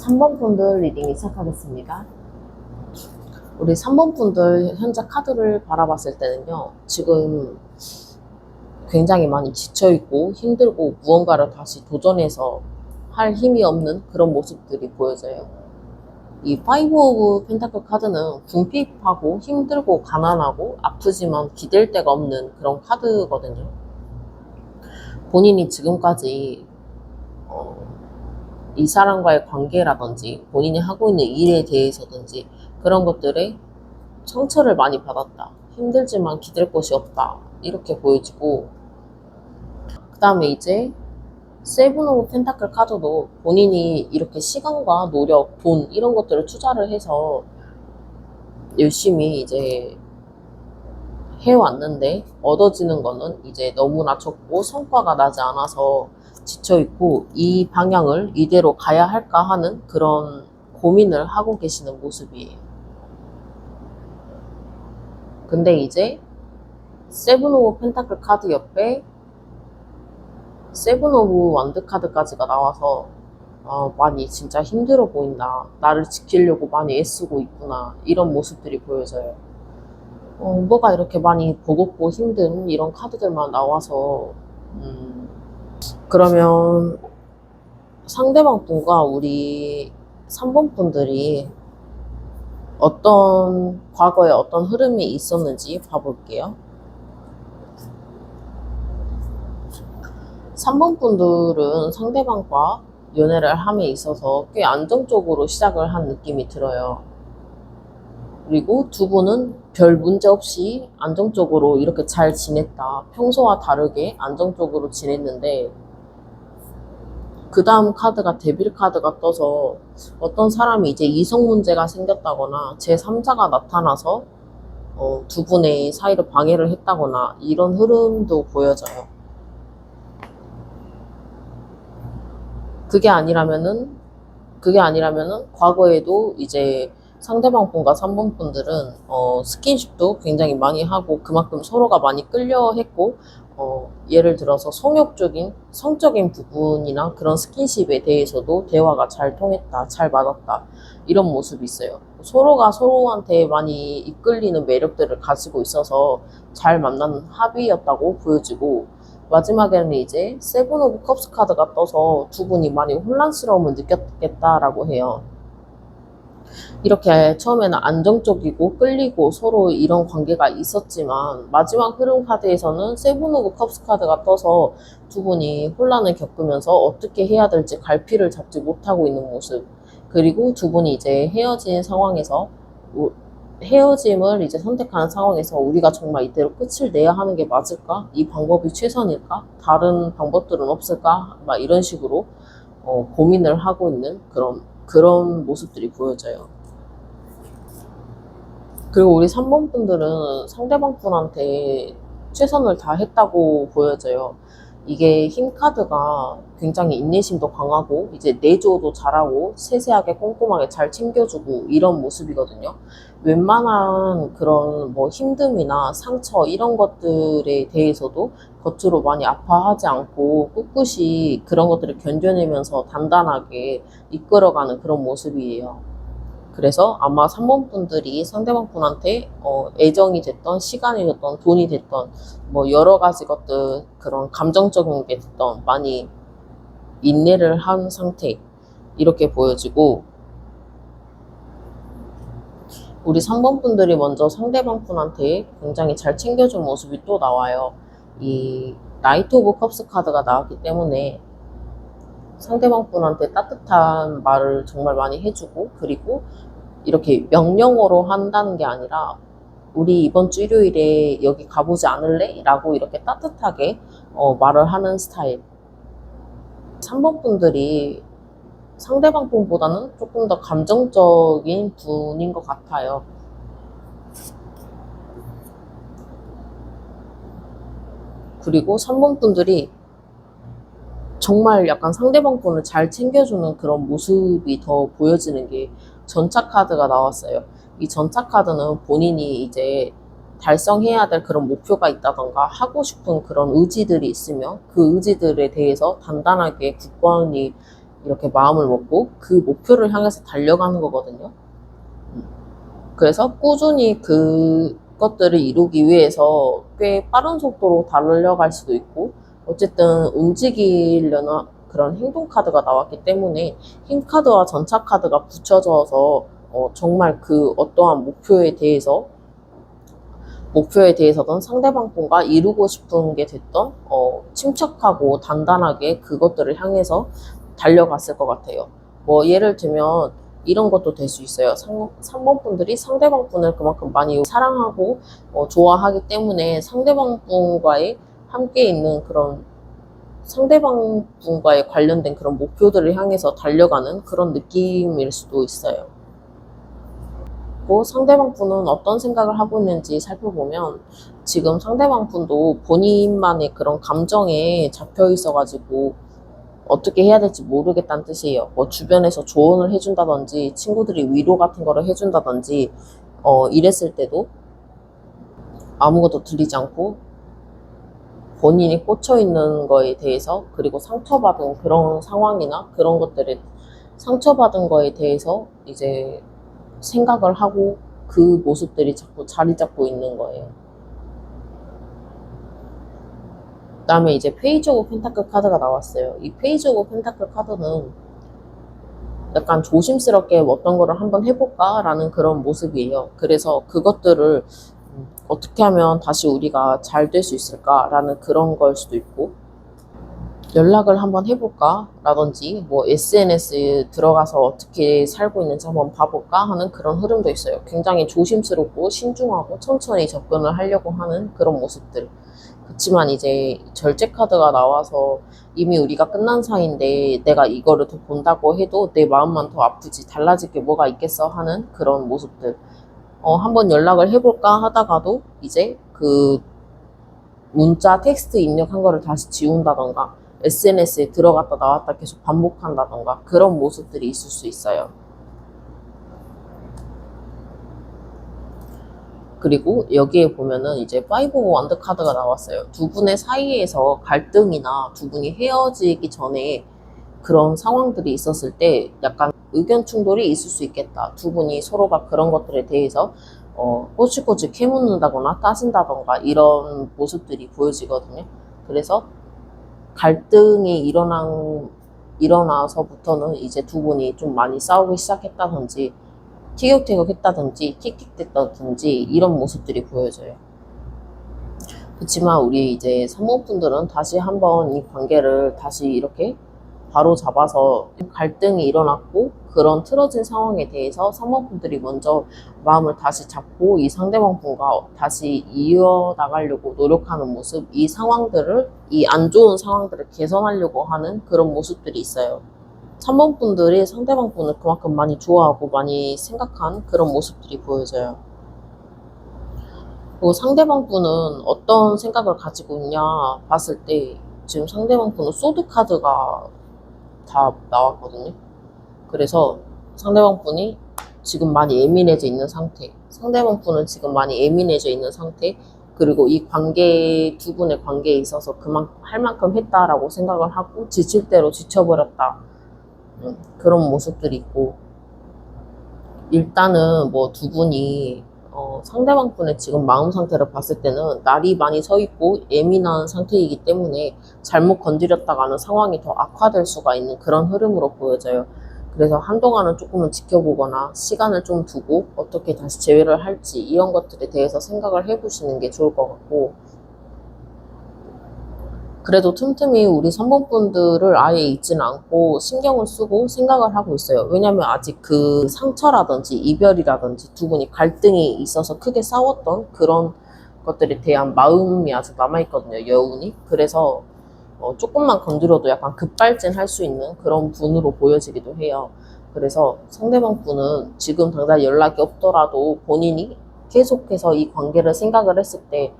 3번 분들 리딩이 시작하겠습니다. 우리 3번 분들 현재 카드를 바라봤을 때는요, 지금 굉장히 많이 지쳐있고 힘들고 무언가를 다시 도전해서 할 힘이 없는 그런 모습들이 보여져요. 이 파이브 오브 펜타클 카드는 궁핍하고 힘들고 가난하고 아프지만 기댈 데가 없는 그런 카드거든요. 본인이 지금까지 이 사람과의 관계라든지 본인이 하고 있는 일에 대해서든지 그런 것들에 상처를 많이 받았다. 힘들지만 기댈 곳이 없다. 이렇게 보여지고, 그 다음에 이제 세븐 오브 펜타클 카드도 본인이 이렇게 시간과 노력, 돈 이런 것들을 투자를 해서 열심히 이제 해왔는데 얻어지는 거는 이제 너무나 적고 성과가 나지 않아서 지쳐있고 이 방향을 이대로 가야 할까 하는 그런 고민을 하고 계시는 모습이에요. 근데 이제 세븐 오브 펜타클 카드 옆에 세븐 오브 완드 카드까지가 나와서 많이 진짜 힘들어 보인다. 나를 지키려고 많이 애쓰고 있구나. 이런 모습들이 보여져요. 뭐가 이렇게 많이 버겁고 힘든 이런 카드들만 나와서 그러면 상대방 분과 우리 3번 분들이 과거에 어떤 흐름이 있었는지 봐볼게요. 3번 분들은 상대방과 연애를 함에 있어서 꽤 안정적으로 시작을 한 느낌이 들어요. 그리고 두 분은 별 문제 없이 안정적으로 이렇게 잘 지냈다. 평소와 다르게 안정적으로 지냈는데 그 다음 카드가 데빌 카드가 떠서 어떤 사람이 이제 이성 문제가 생겼다거나 제3자가 나타나서 두 분의 사이를 방해를 했다거나 이런 흐름도 보여져요. 그게 아니라면은 과거에도 이제 상대방 분과 3번 분들은 스킨십도 굉장히 많이 하고 그만큼 서로가 많이 끌려 했고 예를 들어서 성적인 부분이나 그런 스킨십에 대해서도 대화가 잘 통했다, 잘 맞았다 이런 모습이 있어요. 서로가 서로한테 많이 이끌리는 매력들을 가지고 있어서 잘 만난 합의였다고 보여지고 마지막에는 이제 세븐 오브 컵스 카드가 떠서 두 분이 많이 혼란스러움을 느꼈겠다라고 해요. 이렇게 처음에는 안정적이고 끌리고 서로 이런 관계가 있었지만 마지막 흐름 카드에서는 세븐 오브 컵스 카드가 떠서 두 분이 혼란을 겪으면서 어떻게 해야 될지 갈피를 잡지 못하고 있는 모습. 그리고 두 분이 이제 헤어짐을 이제 선택하는 상황에서 우리가 정말 이대로 끝을 내야 하는 게 맞을까? 이 방법이 최선일까? 다른 방법들은 없을까? 막 이런 식으로 고민을 하고 있는 그런 모습들이 보여져요. 그리고 우리 3번 분들은 상대방 분한테 최선을 다했다고 보여져요. 이게 힘 카드가 굉장히 인내심도 강하고 이제 내조도 잘하고 세세하게 꼼꼼하게 잘 챙겨주고 이런 모습이거든요. 웬만한 그런 뭐 힘듦이나 상처 이런 것들에 대해서도 겉으로 많이 아파하지 않고 꿋꿋이 그런 것들을 견뎌내면서 단단하게 이끌어가는 그런 모습이에요. 그래서 아마 3번 분들이 상대방 분한테 애정이 됐던 시간이 됐던 돈이 됐던 뭐 여러 가지 것들 그런 감정적인 게 됐던 많이 인내를 한 상태 이렇게 보여지고 우리 3번 분들이 먼저 상대방 분한테 굉장히 잘 챙겨준 모습이 또 나와요. 이 나이트 오브 컵스 카드가 나왔기 때문에 상대방 분한테 따뜻한 말을 정말 많이 해주고 그리고 이렇게 명령어로 한다는 게 아니라 우리 이번 주 일요일에 여기 가보지 않을래? 라고 이렇게 따뜻하게 말을 하는 스타일. 3번 분들이 상대방 분보다는 조금 더 감정적인 분인 것 같아요. 그리고 3번 분들이 정말 약간 상대방 분을 잘 챙겨주는 그런 모습이 더 보여지는 게 전차 카드가 나왔어요. 이 전차 카드는 본인이 이제 달성해야 될 그런 목표가 있다던가 하고 싶은 그런 의지들이 있으면 그 의지들에 대해서 단단하게 굳건히 이렇게 마음을 먹고 그 목표를 향해서 달려가는 거거든요. 그래서 꾸준히 그것들을 이루기 위해서 꽤 빠른 속도로 달려갈 수도 있고, 어쨌든 움직이려는 그런 행동 카드가 나왔기 때문에 힘 카드와 전차 카드가 붙여져서 정말 그 어떠한 목표에 대해서든 상대방 분과 이루고 싶은 게 됐던 침착하고 단단하게 그것들을 향해서 달려갔을 것 같아요. 뭐 예를 들면 이런 것도 될 수 있어요. 3번 분들이 상대방 분을 그만큼 많이 사랑하고 좋아하기 때문에 상대방 분과의 함께 있는 그런 상대방 분과의 관련된 그런 목표들을 향해서 달려가는 그런 느낌일 수도 있어요. 또 상대방 분은 어떤 생각을 하고 있는지 살펴보면 지금 상대방 분도 본인만의 그런 감정에 잡혀 있어가지고 어떻게 해야 될지 모르겠다는 뜻이에요. 뭐 주변에서 조언을 해준다든지 친구들이 위로 같은 거를 해준다든지 이랬을 때도 아무것도 들리지 않고 본인이 꽂혀 있는 거에 대해서, 그리고 상처받은 그런 상황이나 그런 것들에 상처받은 거에 대해서 이제 생각을 하고 그 모습들이 자꾸 자리 잡고 있는 거예요. 그 다음에 이제 페이지 오브 펜타클 카드가 나왔어요. 이 페이지 오브 펜타클 카드는 약간 조심스럽게 어떤 거를 한번 해볼까 라는 그런 모습이에요. 그래서 그것들을 어떻게 하면 다시 우리가 잘 될 수 있을까 라는 그런 걸 수도 있고, 연락을 한번 해볼까 라든지 뭐 SNS에 들어가서 어떻게 살고 있는지 한번 봐볼까 하는 그런 흐름도 있어요. 굉장히 조심스럽고 신중하고 천천히 접근을 하려고 하는 그런 모습들. 그렇지만 이제 절제 카드가 나와서 이미 우리가 끝난 사이인데 내가 이거를 더 본다고 해도 내 마음만 더 아프지 달라질 게 뭐가 있겠어 하는 그런 모습들. 한번 연락을 해볼까 하다가도 이제 그 문자 텍스트 입력한 거를 다시 지운다던가 SNS에 들어갔다 나왔다 계속 반복한다던가 그런 모습들이 있을 수 있어요. 그리고 여기에 보면은 이제 5 원드 카드가 나왔어요. 두 분의 사이에서 갈등이나 두 분이 헤어지기 전에 그런 상황들이 있었을 때 약간 의견 충돌이 있을 수 있겠다. 두 분이 서로가 그런 것들에 대해서 꼬치꼬치 캐묻는다거나 따진다던가 이런 모습들이 보여지거든요. 그래서 갈등이 일어나서부터는 이제 두 분이 좀 많이 싸우기 시작했다든지 티격태격 했다든지 틱틱댔다든지 이런 모습들이 보여져요. 그렇지만 우리 이제 산모분들은 다시 한번 이 관계를 다시 이렇게 바로 잡아서 갈등이 일어났고 그런 틀어진 상황에 대해서 산모분들이 먼저 마음을 다시 잡고 이 상대방 분과 다시 이어나가려고 노력하는 모습, 이 안 좋은 상황들을 개선하려고 하는 그런 모습들이 있어요. 3번 분들이 상대방 분을 그만큼 많이 좋아하고 많이 생각한 그런 모습들이 보여져요. 그리고 상대방 분은 어떤 생각을 가지고 있냐 봤을 때 지금 상대방 분은 소드 카드가 다 나왔거든요. 그래서 상대방 분이 지금 많이 예민해져 있는 상태, 상대방 분은 지금 많이 예민해져 있는 상태, 그리고 이 두 분의 관계에 있어서 할 만큼 했다라고 생각을 하고 지칠 대로 지쳐버렸다. 그런 모습들이 있고, 일단은 뭐 두 분이 상대방 분의 지금 마음 상태를 봤을 때는 날이 많이 서 있고 예민한 상태이기 때문에 잘못 건드렸다가는 상황이 더 악화될 수가 있는 그런 흐름으로 보여져요. 그래서 한동안은 조금은 지켜보거나 시간을 좀 두고 어떻게 다시 재회를 할지 이런 것들에 대해서 생각을 해보시는 게 좋을 것 같고, 그래도 틈틈이 우리 3번 분들을 아예 잊지는 않고 신경을 쓰고 생각을 하고 있어요. 왜냐면 아직 그 상처라든지 이별이라든지 두 분이 갈등이 있어서 크게 싸웠던 그런 것들에 대한 마음이 아직 남아있거든요, 여운이. 그래서 조금만 건드려도 약간 급발진할 수 있는 그런 분으로 보여지기도 해요. 그래서 상대방 분은 지금 당장 연락이 없더라도 본인이 계속해서 이 관계를 생각을 했을 때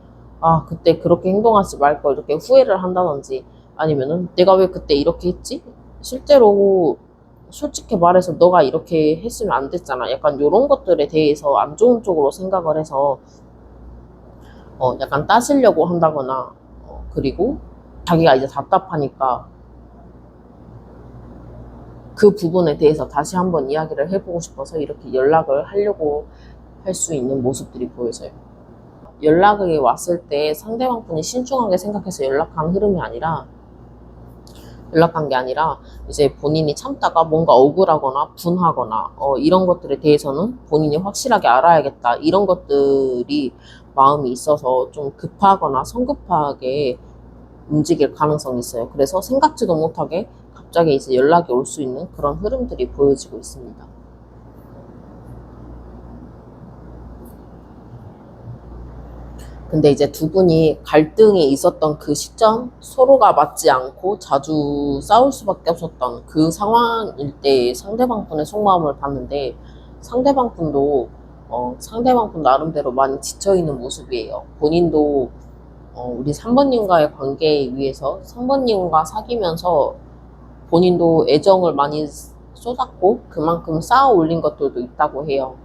그때 그렇게 행동하지 말 걸 이렇게 후회를 한다든지, 아니면은 내가 왜 그때 이렇게 했지? 실제로 솔직히 말해서 너가 이렇게 했으면 안 됐잖아. 약간 이런 것들에 대해서 안 좋은 쪽으로 생각을 해서 약간 따지려고 한다거나, 그리고 자기가 이제 답답하니까 그 부분에 대해서 다시 한번 이야기를 해보고 싶어서 이렇게 연락을 하려고 할 수 있는 모습들이 보여져요. 연락이 왔을 때 상대방 분이 신중하게 생각해서 연락한 게 아니라 이제 본인이 참다가 뭔가 억울하거나 분하거나 이런 것들에 대해서는 본인이 확실하게 알아야겠다, 이런 것들이 마음이 있어서 좀 급하거나 성급하게 움직일 가능성이 있어요. 그래서 생각지도 못하게 갑자기 이제 연락이 올 수 있는 그런 흐름들이 보여지고 있습니다. 근데 이제 두 분이 갈등이 있었던 그 시점, 서로가 맞지 않고 자주 싸울 수밖에 없었던 그 상황일 때 상대방 분의 속마음을 봤는데, 상대방 분 나름대로 많이 지쳐있는 모습이에요. 본인도 우리 3번님과의 관계에 위해서 3번님과 사귀면서 본인도 애정을 많이 쏟았고 그만큼 쌓아 올린 것들도 있다고 해요.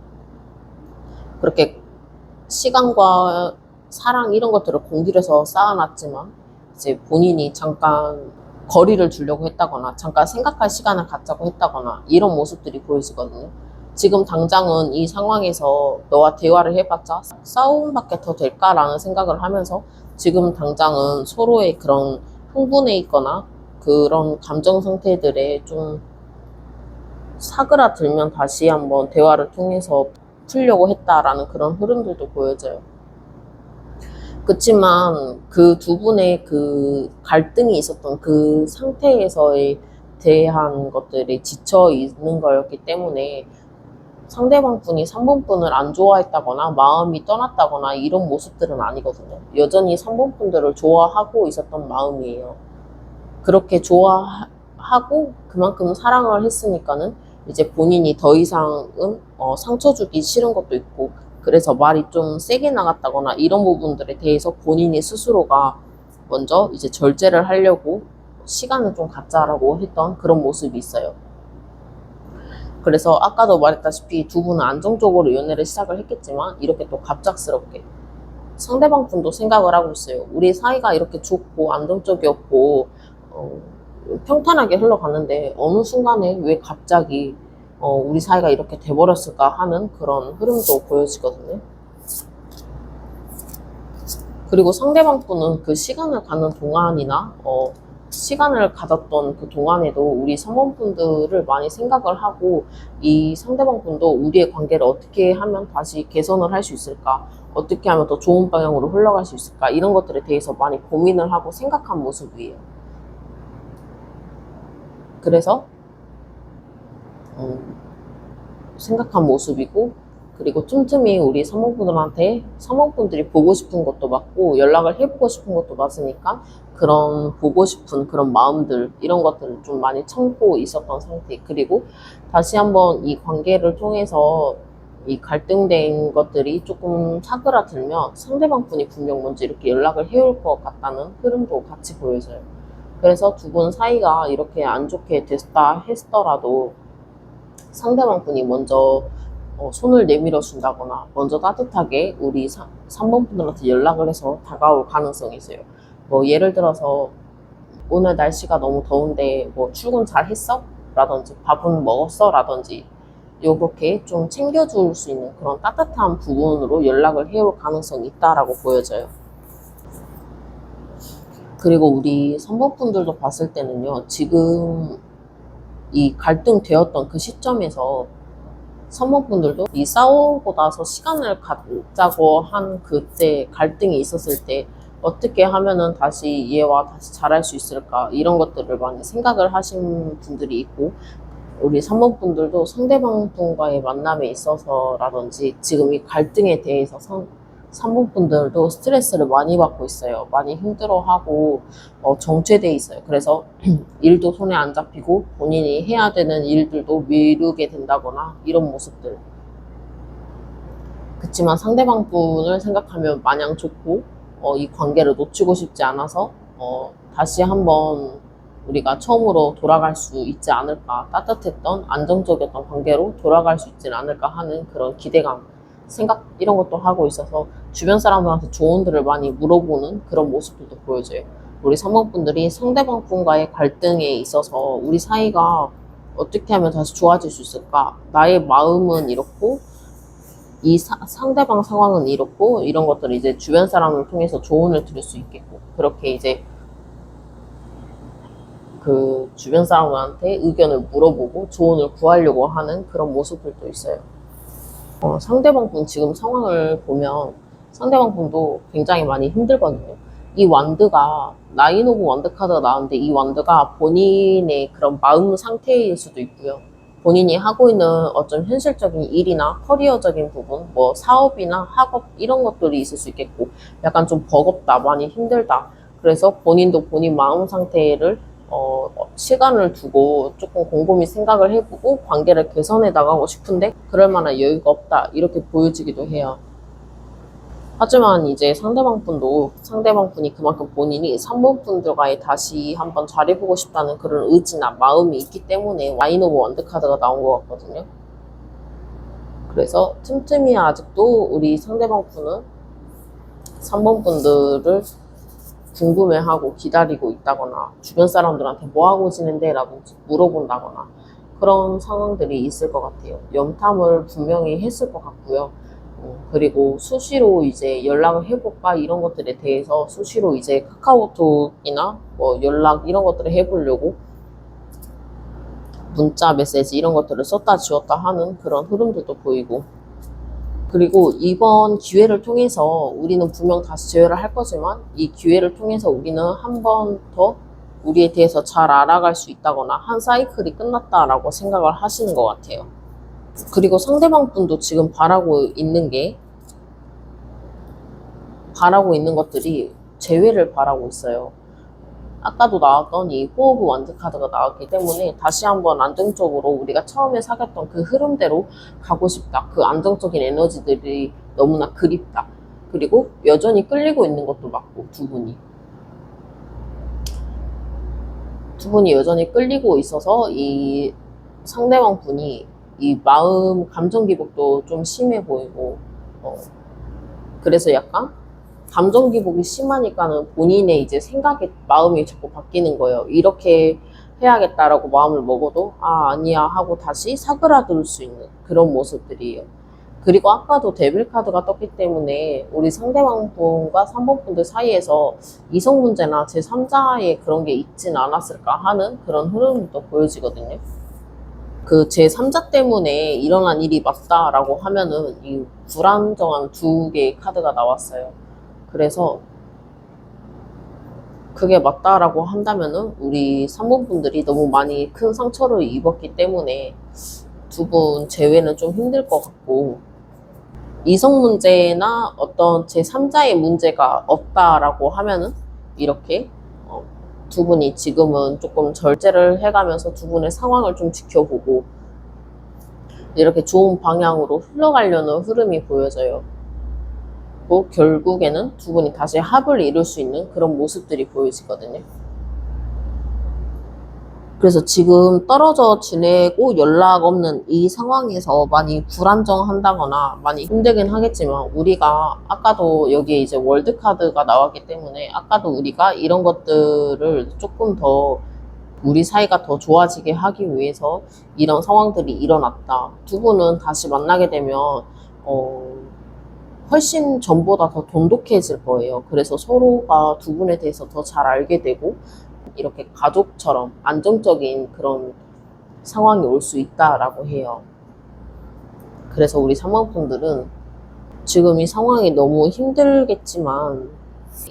그렇게 시간과 사랑 이런 것들을 공들여서 쌓아놨지만 이제 본인이 잠깐 거리를 두려고 했다거나 잠깐 생각할 시간을 갖자고 했다거나 이런 모습들이 보여지거든요. 지금 당장은 이 상황에서 너와 대화를 해봤자 싸움밖에 더 될까라는 생각을 하면서 지금 당장은 서로의 그런 흥분해 있거나 그런 감정 상태들에 좀 사그라들면 다시 한번 대화를 통해서 풀려고 했다라는 그런 흐름들도 보여져요. 그렇지만 그 두 분의 그 갈등이 있었던 그 상태에서에 대한 것들이 지쳐 있는 거였기 때문에 상대방 분이 3번 분을 안 좋아했다거나 마음이 떠났다거나 이런 모습들은 아니거든요. 여전히 3번 분들을 좋아하고 있었던 마음이에요. 그렇게 좋아하고 그만큼 사랑을 했으니까는 이제 본인이 더 이상은 상처 주기 싫은 것도 있고, 그래서 말이 좀 세게 나갔다거나 이런 부분들에 대해서 본인이 스스로가 먼저 이제 절제를 하려고 시간을 좀 갖자라고 했던 그런 모습이 있어요. 그래서 아까도 말했다시피 두 분은 안정적으로 연애를 시작을 했겠지만 이렇게 또 갑작스럽게 상대방 분도 생각을 하고 있어요. 우리 사이가 이렇게 좋고 안정적이었고 평탄하게 흘러갔는데 어느 순간에 왜 갑자기 우리 사이가 이렇게 돼버렸을까 하는 그런 흐름도 보여지거든요. 그리고 상대방 분은 그 시간을 갖는 동안이나 시간을 가졌던 그 동안에도 우리 사모분들을 많이 생각을 하고, 이 상대방 분도 우리의 관계를 어떻게 하면 다시 개선을 할 수 있을까, 어떻게 하면 더 좋은 방향으로 흘러갈 수 있을까, 이런 것들에 대해서 많이 고민을 하고 생각한 모습이에요. 그래서 생각한 모습이고, 그리고 틈틈이 우리 사모분들한테 사모분들이 보고 싶은 것도 맞고 연락을 해보고 싶은 것도 맞으니까 그런 보고 싶은 그런 마음들 이런 것들을 좀 많이 참고 있었던 상태. 그리고 다시 한번 이 관계를 통해서 이 갈등된 것들이 조금 사그라들면 상대방 분이 분명 먼저 이렇게 연락을 해올 것 같다는 흐름도 같이 보여져요. 그래서 두 분 사이가 이렇게 안 좋게 됐다 했더라도 상대방 분이 먼저 손을 내밀어 준다거나 먼저 따뜻하게 우리 3번 분들한테 연락을 해서 다가올 가능성이 있어요. 뭐 예를 들어서 오늘 날씨가 너무 더운데 뭐 출근 잘 했어? 라든지 밥은 먹었어? 라든지 요렇게 좀 챙겨줄 수 있는 그런 따뜻한 부분으로 연락을 해올 가능성이 있다라고 보여져요. 그리고 우리 3번 분들도 봤을 때는요, 지금 이 갈등되었던 그 시점에서 사모분들도 이 싸우고 나서 시간을 갖자고 한 그때 갈등이 있었을 때 어떻게 하면은 다시 얘와 다시 잘할 수 있을까, 이런 것들을 많이 생각을 하신 분들이 있고, 우리 3번 분들도 상대방 분과의 만남에 있어서라든지 지금 이 갈등에 대해서 3번 분들도 스트레스를 많이 받고 있어요. 많이 힘들어하고 정체돼 있어요. 그래서 일도 손에 안 잡히고 본인이 해야 되는 일들도 미루게 된다거나 이런 모습들. 그렇지만 상대방 분을 생각하면 마냥 좋고 이 관계를 놓치고 싶지 않아서 다시 한번 우리가 처음으로 돌아갈 수 있지 않을까, 따뜻했던 안정적이었던 관계로 돌아갈 수 있지 않을까 하는 그런 기대감, 생각 이런 것도 하고 있어서 주변 사람들한테 조언들을 많이 물어보는 그런 모습들도 보여져요. 우리 3번분들이 상대방 분과의 갈등에 있어서 우리 사이가 어떻게 하면 다시 좋아질 수 있을까? 나의 마음은 이렇고, 상대방 상황은 이렇고, 이런 것들을 이제 주변 사람을 통해서 조언을 들을 수 있겠고, 그렇게 이제 그 주변 사람한테 의견을 물어보고 조언을 구하려고 하는 그런 모습들도 있어요. 상대방 분 지금 상황을 보면 상대방 분도 굉장히 많이 힘들거든요. 이 완드가 나인 오브 완드 카드가 나왔는데 이 완드가 본인의 그런 마음 상태일 수도 있고요. 본인이 하고 있는 어떤 현실적인 일이나 커리어적인 부분, 뭐 사업이나 학업 이런 것들이 있을 수 있겠고 약간 좀 버겁다, 많이 힘들다. 그래서 본인도 본인 마음 상태를 시간을 두고 조금 곰곰이 생각을 해보고 관계를 개선해 나가고 싶은데 그럴 만한 여유가 없다 이렇게 보여지기도 해요. 하지만 이제 상대방 분이 그만큼 본인이 3번 분들과의 다시 한번 잘해보고 싶다는 그런 의지나 마음이 있기 때문에 와인 오브 원드 카드가 나온 것 같거든요. 그래서 틈틈이 아직도 우리 상대방 분은 3번 분들을 궁금해하고 기다리고 있다거나 주변 사람들한테 뭐하고 지낸대? 라든지 물어본다거나 그런 상황들이 있을 것 같아요. 염탐을 분명히 했을 것 같고요. 그리고 수시로 이제 연락을 해볼까 이런 것들에 대해서 수시로 이제 카카오톡이나 뭐 연락 이런 것들을 해보려고 문자 메시지 이런 것들을 썼다 지웠다 하는 그런 흐름들도 보이고, 그리고 이번 기회를 통해서 우리는 분명 다시 재회를 할 거지만 이 기회를 통해서 우리는 한 번 더 우리에 대해서 잘 알아갈 수 있다거나 한 사이클이 끝났다라고 생각을 하시는 것 같아요. 그리고 상대방 분도 지금 바라고 있는 것들이 재회를 바라고 있어요. 아까도 나왔던 이 호흡 완드 카드가 나왔기 때문에 다시 한번 안정적으로 우리가 처음에 사귀었던 그 흐름대로 가고 싶다. 그 안정적인 에너지들이 너무나 그립다. 그리고 여전히 끌리고 있는 것도 맞고 두 분이 여전히 끌리고 있어서 이 상대방 분이 이 마음 감정 기복도 좀 심해 보이고 그래서 약간 감정 기복이 심하니까는 본인의 이제 생각이 마음이 자꾸 바뀌는 거예요. 이렇게 해야겠다라고 마음을 먹어도 아니야 하고 다시 사그라들 수 있는 그런 모습들이에요. 그리고 아까도 데빌 카드가 떴기 때문에 우리 상대방 분과 3번 분들 사이에서 이성 문제나 제3자의 그런 게 있진 않았을까 하는 그런 흐름도 보여지거든요. 그 제3자 때문에 일어난 일이 맞다라고 하면은 이 불안정한 두 개의 카드가 나왔어요. 그래서 그게 맞다라고 한다면은 우리 3번 분들이 너무 많이 큰 상처를 입었기 때문에 두 분 재회는 좀 힘들 것 같고, 이성 문제나 어떤 제3자의 문제가 없다라고 하면은 이렇게 두 분이 지금은 조금 절제를 해가면서 두 분의 상황을 좀 지켜보고 이렇게 좋은 방향으로 흘러가려는 흐름이 보여져요. 결국에는 두 분이 다시 합을 이룰 수 있는 그런 모습들이 보여지거든요. 그래서 지금 떨어져 지내고 연락 없는 이 상황에서 많이 불안정한다거나 많이 힘들긴 하겠지만, 우리가 아까도 여기에 이제 월드 카드가 나왔기 때문에 아까도 우리가 이런 것들을 조금 더 우리 사이가 더 좋아지게 하기 위해서 이런 상황들이 일어났다. 두 분은 다시 만나게 되면 훨씬 전보다 더 돈독해질 거예요. 그래서 서로가 두 분에 대해서 더 잘 알게 되고 이렇게 가족처럼 안정적인 그런 상황이 올 수 있다라고 해요. 그래서 우리 상황분들은 지금 이 상황이 너무 힘들겠지만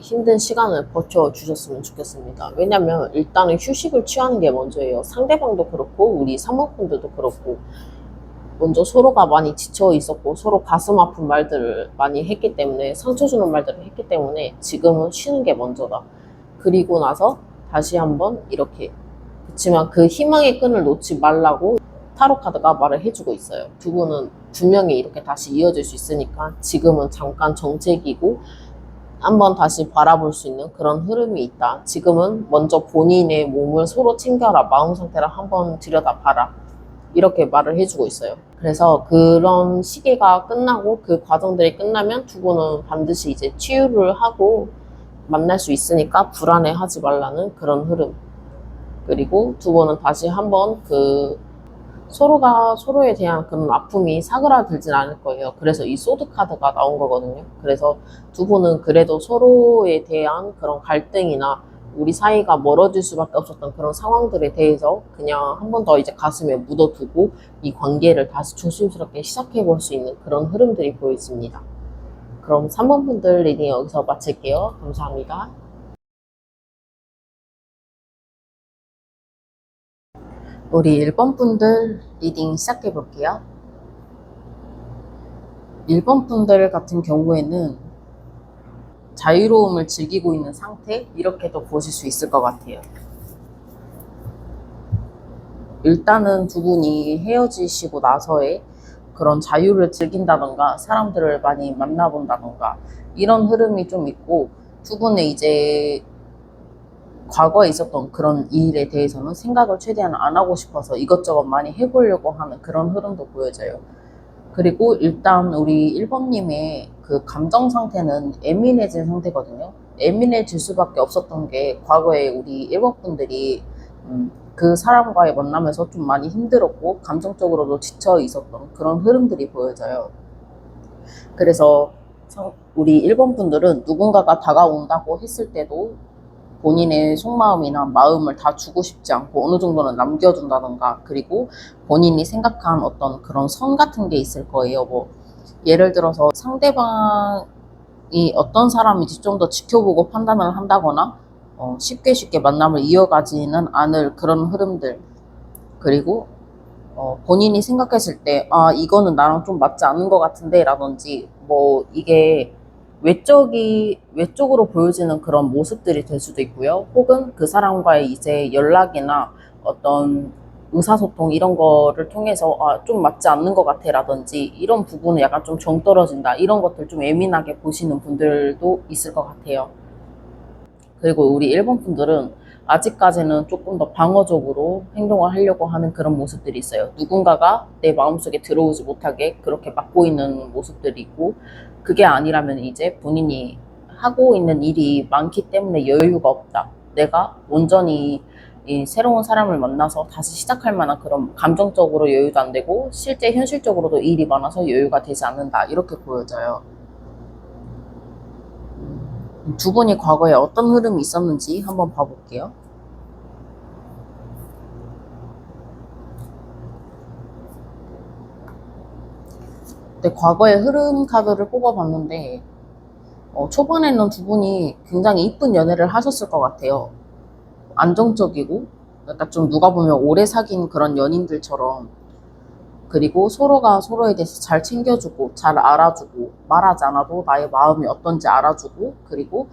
힘든 시간을 버텨주셨으면 좋겠습니다. 왜냐면 일단은 휴식을 취하는 게 먼저예요. 상대방도 그렇고 우리 상황분들도 그렇고 먼저 서로가 많이 지쳐 있었고 서로 가슴 아픈 말들을 많이 했기 때문에, 상처 주는 말들을 했기 때문에 지금은 쉬는 게 먼저다. 그리고 나서 다시 한번 이렇게, 그렇지만 그 희망의 끈을 놓지 말라고 타로 카드가 말을 해주고 있어요. 두 분은 분명히 이렇게 다시 이어질 수 있으니까 지금은 잠깐 정체기고 한번 다시 바라볼 수 있는 그런 흐름이 있다. 지금은 먼저 본인의 몸을 서로 챙겨라. 마음 상태를 한번 들여다봐라. 이렇게 말을 해주고 있어요. 그래서 그런 시기가 끝나고 그 과정들이 끝나면 두 분은 반드시 이제 치유를 하고 만날 수 있으니까 불안해하지 말라는 그런 흐름. 그리고 두 분은 다시 한번 그 서로가 서로에 대한 그런 아픔이 사그라들진 않을 거예요. 그래서 이 소드 카드가 나온 거거든요. 그래서 두 분은 그래도 서로에 대한 그런 갈등이나 우리 사이가 멀어질 수밖에 없었던 그런 상황들에 대해서 그냥 한 번 더 이제 가슴에 묻어두고 이 관계를 다시 조심스럽게 시작해 볼 수 있는 그런 흐름들이 보여집니다. 그럼 3번 분들 리딩 여기서 마칠게요. 감사합니다. 우리 1번 분들 리딩 시작해 볼게요. 1번 분들 같은 경우에는 자유로움을 즐기고 있는 상태? 이렇게도 보실 수 있을 것 같아요. 일단은 두 분이 헤어지시고 나서의 그런 자유를 즐긴다던가 사람들을 많이 만나본다던가 이런 흐름이 좀 있고, 두 분의 이제 과거에 있었던 그런 일에 대해서는 생각을 최대한 안 하고 싶어서 이것저것 많이 해보려고 하는 그런 흐름도 보여져요. 그리고 일단 우리 1번님의 그 감정 상태는 예민해진 상태거든요. 예민해질 수밖에 없었던 게 과거에 우리 1번 분들이 그 사람과의 만남에서 좀 많이 힘들었고 감정적으로도 지쳐 있었던 그런 흐름들이 보여져요. 그래서 우리 1번 분들은 누군가가 다가온다고 했을 때도 본인의 속마음이나 마음을 다 주고 싶지 않고 어느 정도는 남겨둔다던가, 그리고 본인이 생각한 어떤 그런 선 같은 게 있을 거예요. 뭐 예를 들어서 상대방이 어떤 사람인지 좀 더 지켜보고 판단을 한다거나 쉽게 쉽게 만남을 이어가지는 않을 그런 흐름들, 그리고 본인이 생각했을 때 이거는 나랑 좀 맞지 않는 것 같은데 라든지, 뭐 이게 외적으로 보여지는 그런 모습들이 될 수도 있고요. 혹은 그 사람과의 이제 연락이나 어떤 의사소통 이런 거를 통해서 좀 맞지 않는 것 같아 라든지, 이런 부분은 약간 좀 정 떨어진다, 이런 것들 좀 예민하게 보시는 분들도 있을 것 같아요. 그리고 우리 일본 분들은 아직까지는 조금 더 방어적으로 행동을 하려고 하는 그런 모습들이 있어요. 누군가가 내 마음속에 들어오지 못하게 그렇게 막고 있는 모습들이 있고, 그게 아니라면 이제 본인이 하고 있는 일이 많기 때문에 여유가 없다. 내가 온전히 이 새로운 사람을 만나서 다시 시작할 만한 그런 감정적으로 여유도 안 되고 실제 현실적으로도 일이 많아서 여유가 되지 않는다. 이렇게 보여져요. 두 분이 과거에 어떤 흐름이 있었는지 한번 봐볼게요. 근데 과거의 흐름 카드를 뽑아봤는데 초반에는 두 분이 굉장히 이쁜 연애를 하셨을 것 같아요. 안정적이고 약간 좀 누가 보면 오래 사귄 그런 연인들처럼, 그리고 서로가 서로에 대해서 잘 챙겨주고 잘 알아주고 말하지 않아도 나의 마음이 어떤지 알아주고, 그리고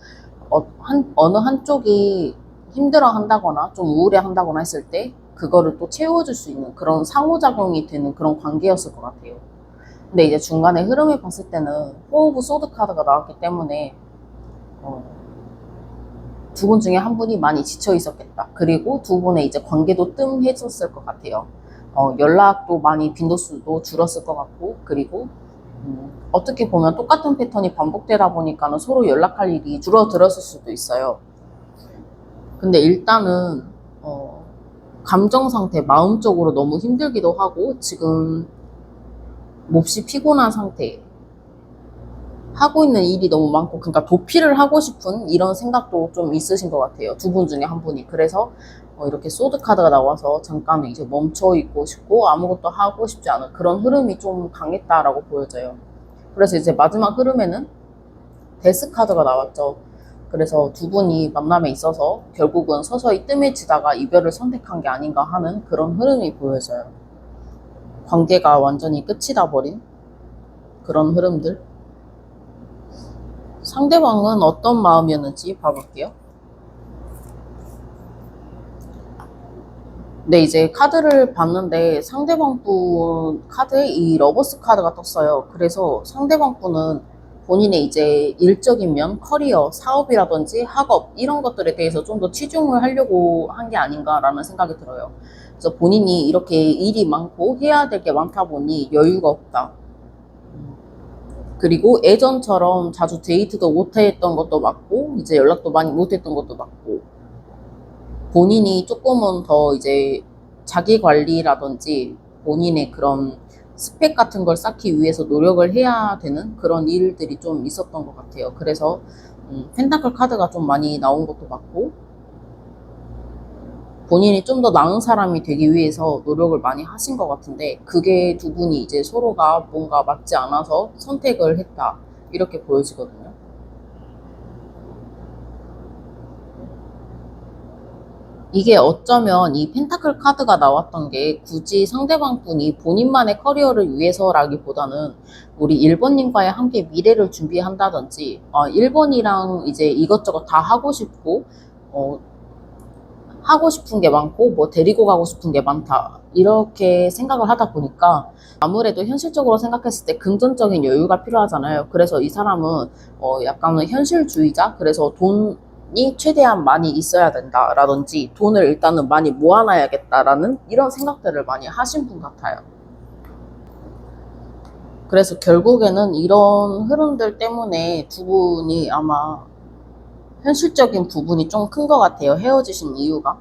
어느 한쪽이 힘들어 한다거나 좀 우울해 한다거나 했을 때 그거를 또 채워줄 수 있는 그런 상호작용이 되는 그런 관계였을 것 같아요. 근데 이제 중간에 흐름을 봤을 때는 포 오브 소드 카드가 나왔기 때문에 어, 두 분 중에 한 분이 많이 지쳐 있었겠다. 그리고 두 분의 이제 관계도 뜸해졌을 것 같아요. 연락도 많이 빈도수도 줄었을 것 같고, 그리고 어떻게 보면 똑같은 패턴이 반복되다 보니까는 서로 연락할 일이 줄어들었을 수도 있어요. 근데 일단은 감정 상태, 마음적으로 너무 힘들기도 하고 지금 몹시 피곤한 상태, 하고 있는 일이 너무 많고, 그러니까 도피를 하고 싶은 이런 생각도 좀 있으신 것 같아요. 두 분 중에 한 분이. 그래서 이렇게 소드 카드가 나와서 잠깐 이제 멈춰 있고 싶고 아무것도 하고 싶지 않은 그런 흐름이 좀 강했다라고 보여져요. 그래서 이제 마지막 흐름에는 데스 카드가 나왔죠. 그래서 두 분이 만남에 있어서 결국은 서서히 뜸해지다가 이별을 선택한 게 아닌가 하는 그런 흐름이 보여져요. 관계가 완전히 끝이 나버린 그런 흐름들. 상대방은 어떤 마음이었는지 봐볼게요. 근데 이제 카드를 봤는데 상대방 분 카드에 이 러버스 카드가 떴어요. 그래서 상대방 분은 본인의 이제 일적인 면, 커리어, 사업이라든지 학업 이런 것들에 대해서 좀 더 치중을 하려고 한 게 아닌가라는 생각이 들어요. 그래서 본인이 이렇게 일이 많고 해야 될 게 많다 보니 여유가 없다. 그리고 예전처럼 자주 데이트도 못했던 것도 맞고 이제 연락도 많이 못했던 것도 맞고, 본인이 조금은 더 이제 자기 관리라든지 본인의 그런 스펙 같은 걸 쌓기 위해서 노력을 해야 되는 그런 일들이 좀 있었던 것 같아요. 그래서 펜타클 카드가 좀 많이 나온 것도 맞고, 본인이 좀 더 나은 사람이 되기 위해서 노력을 많이 하신 것 같은데, 그게 두 분이 이제 서로가 뭔가 맞지 않아서 선택을 했다, 이렇게 보여지거든요. 이게 어쩌면 이 펜타클 카드가 나왔던 게 굳이 상대방 분이 본인만의 커리어를 위해서라기보다는 우리 1번님과의 함께 미래를 준비한다든지, 1번이랑 이제 이것저것 다 하고 싶고, 어, 하고 싶은 게 많고, 뭐 데리고 가고 싶은 게 많다, 이렇게 생각을 하다 보니까 아무래도 현실적으로 생각했을 때 금전적인 여유가 필요하잖아요. 그래서 이 사람은 약간은 현실주의자, 그래서 돈이 최대한 많이 있어야 된다라든지 돈을 일단은 많이 모아놔야겠다라는 이런 생각들을 많이 하신 분 같아요. 그래서 결국에는 이런 흐름들 때문에 두 분이 아마 현실적인 부분이 좀 큰 것 같아요. 헤어지신 이유가.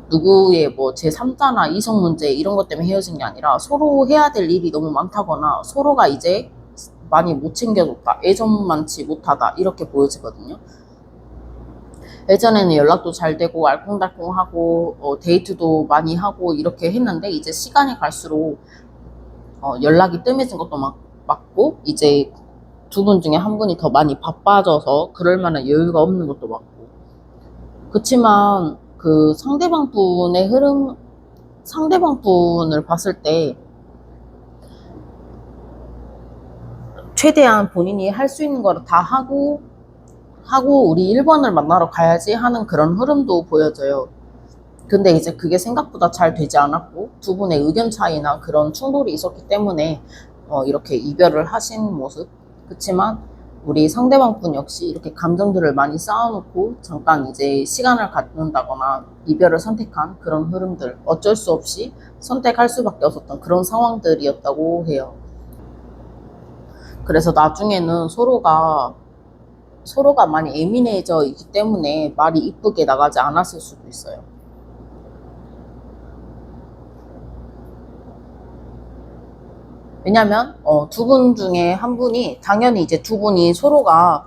누구의 뭐 제3자나 이성 문제 이런 것 때문에 헤어진 게 아니라 서로 해야 될 일이 너무 많다거나 서로가 이제 많이 못 챙겨줬다, 애정만치 못하다, 이렇게 보여지거든요. 예전에는 연락도 잘 되고 알콩달콩하고 데이트도 많이 하고 이렇게 했는데, 이제 시간이 갈수록 연락이 뜸해진 것도 맞고, 이제 두 분 중에 한 분이 더 많이 바빠져서 그럴 만한 여유가 없는 것도 맞고. 그렇지만 그 상대방 분의 흐름, 상대방 분을 봤을 때 최대한 본인이 할 수 있는 거를 다 하고 우리 1번을 만나러 가야지 하는 그런 흐름도 보여져요. 근데 이제 그게 생각보다 잘 되지 않았고, 두 분의 의견 차이나 그런 충돌이 있었기 때문에 이렇게 이별을 하신 모습. 그치만 우리 상대방 분 역시 이렇게 감정들을 많이 쌓아놓고 잠깐 이제 시간을 갖는다거나 이별을 선택한 그런 흐름들, 어쩔 수 없이 선택할 수밖에 없었던 그런 상황들이었다고 해요. 그래서 나중에는 서로가 많이 예민해져 있기 때문에 말이 이쁘게 나가지 않았을 수도 있어요. 왜냐면 두 분 중에 한 분이, 당연히 이제 두 분이 서로가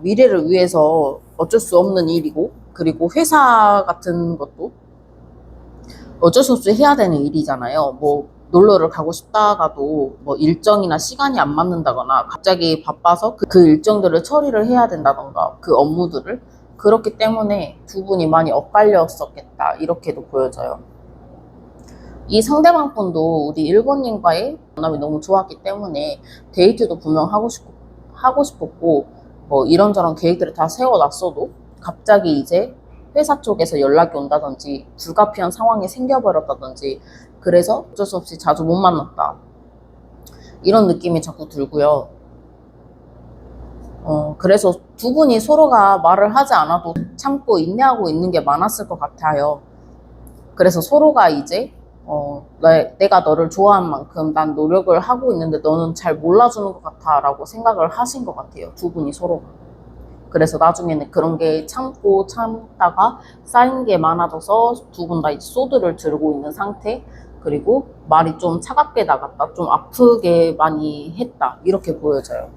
미래를 위해서 어쩔 수 없는 일이고, 그리고 회사 같은 것도 어쩔 수 없이 해야 되는 일이잖아요. 뭐 놀러를 가고 싶다가도 뭐 일정이나 시간이 안 맞는다거나 갑자기 바빠서 그 일정들을 처리를 해야 된다던가, 그 업무들을. 그렇기 때문에 두 분이 많이 엇갈렸었겠다, 이렇게도 보여져요. 이 상대방 분도 우리 1번님과의 만남이 너무 좋았기 때문에 데이트도 분명 하고 싶었고, 뭐 이런저런 계획들을 다 세워놨어도 갑자기 이제 회사 쪽에서 연락이 온다든지 불가피한 상황이 생겨버렸다든지, 그래서 어쩔 수 없이 자주 못 만났다, 이런 느낌이 자꾸 들고요. 그래서 두 분이 서로가 말을 하지 않아도 참고 인내하고 있는 게 많았을 것 같아요. 그래서 서로가 이제 내가 너를 좋아한 만큼 난 노력을 하고 있는데 너는 잘 몰라주는 것 같아 라고 생각을 하신 것 같아요, 두 분이 서로가. 그래서 나중에는 그런 게 참고 참다가 쌓인 게 많아져서 두 분 다 이제 소드를 들고 있는 상태, 그리고 말이 좀 차갑게 나갔다, 좀 아프게 많이 했다, 이렇게 보여져요.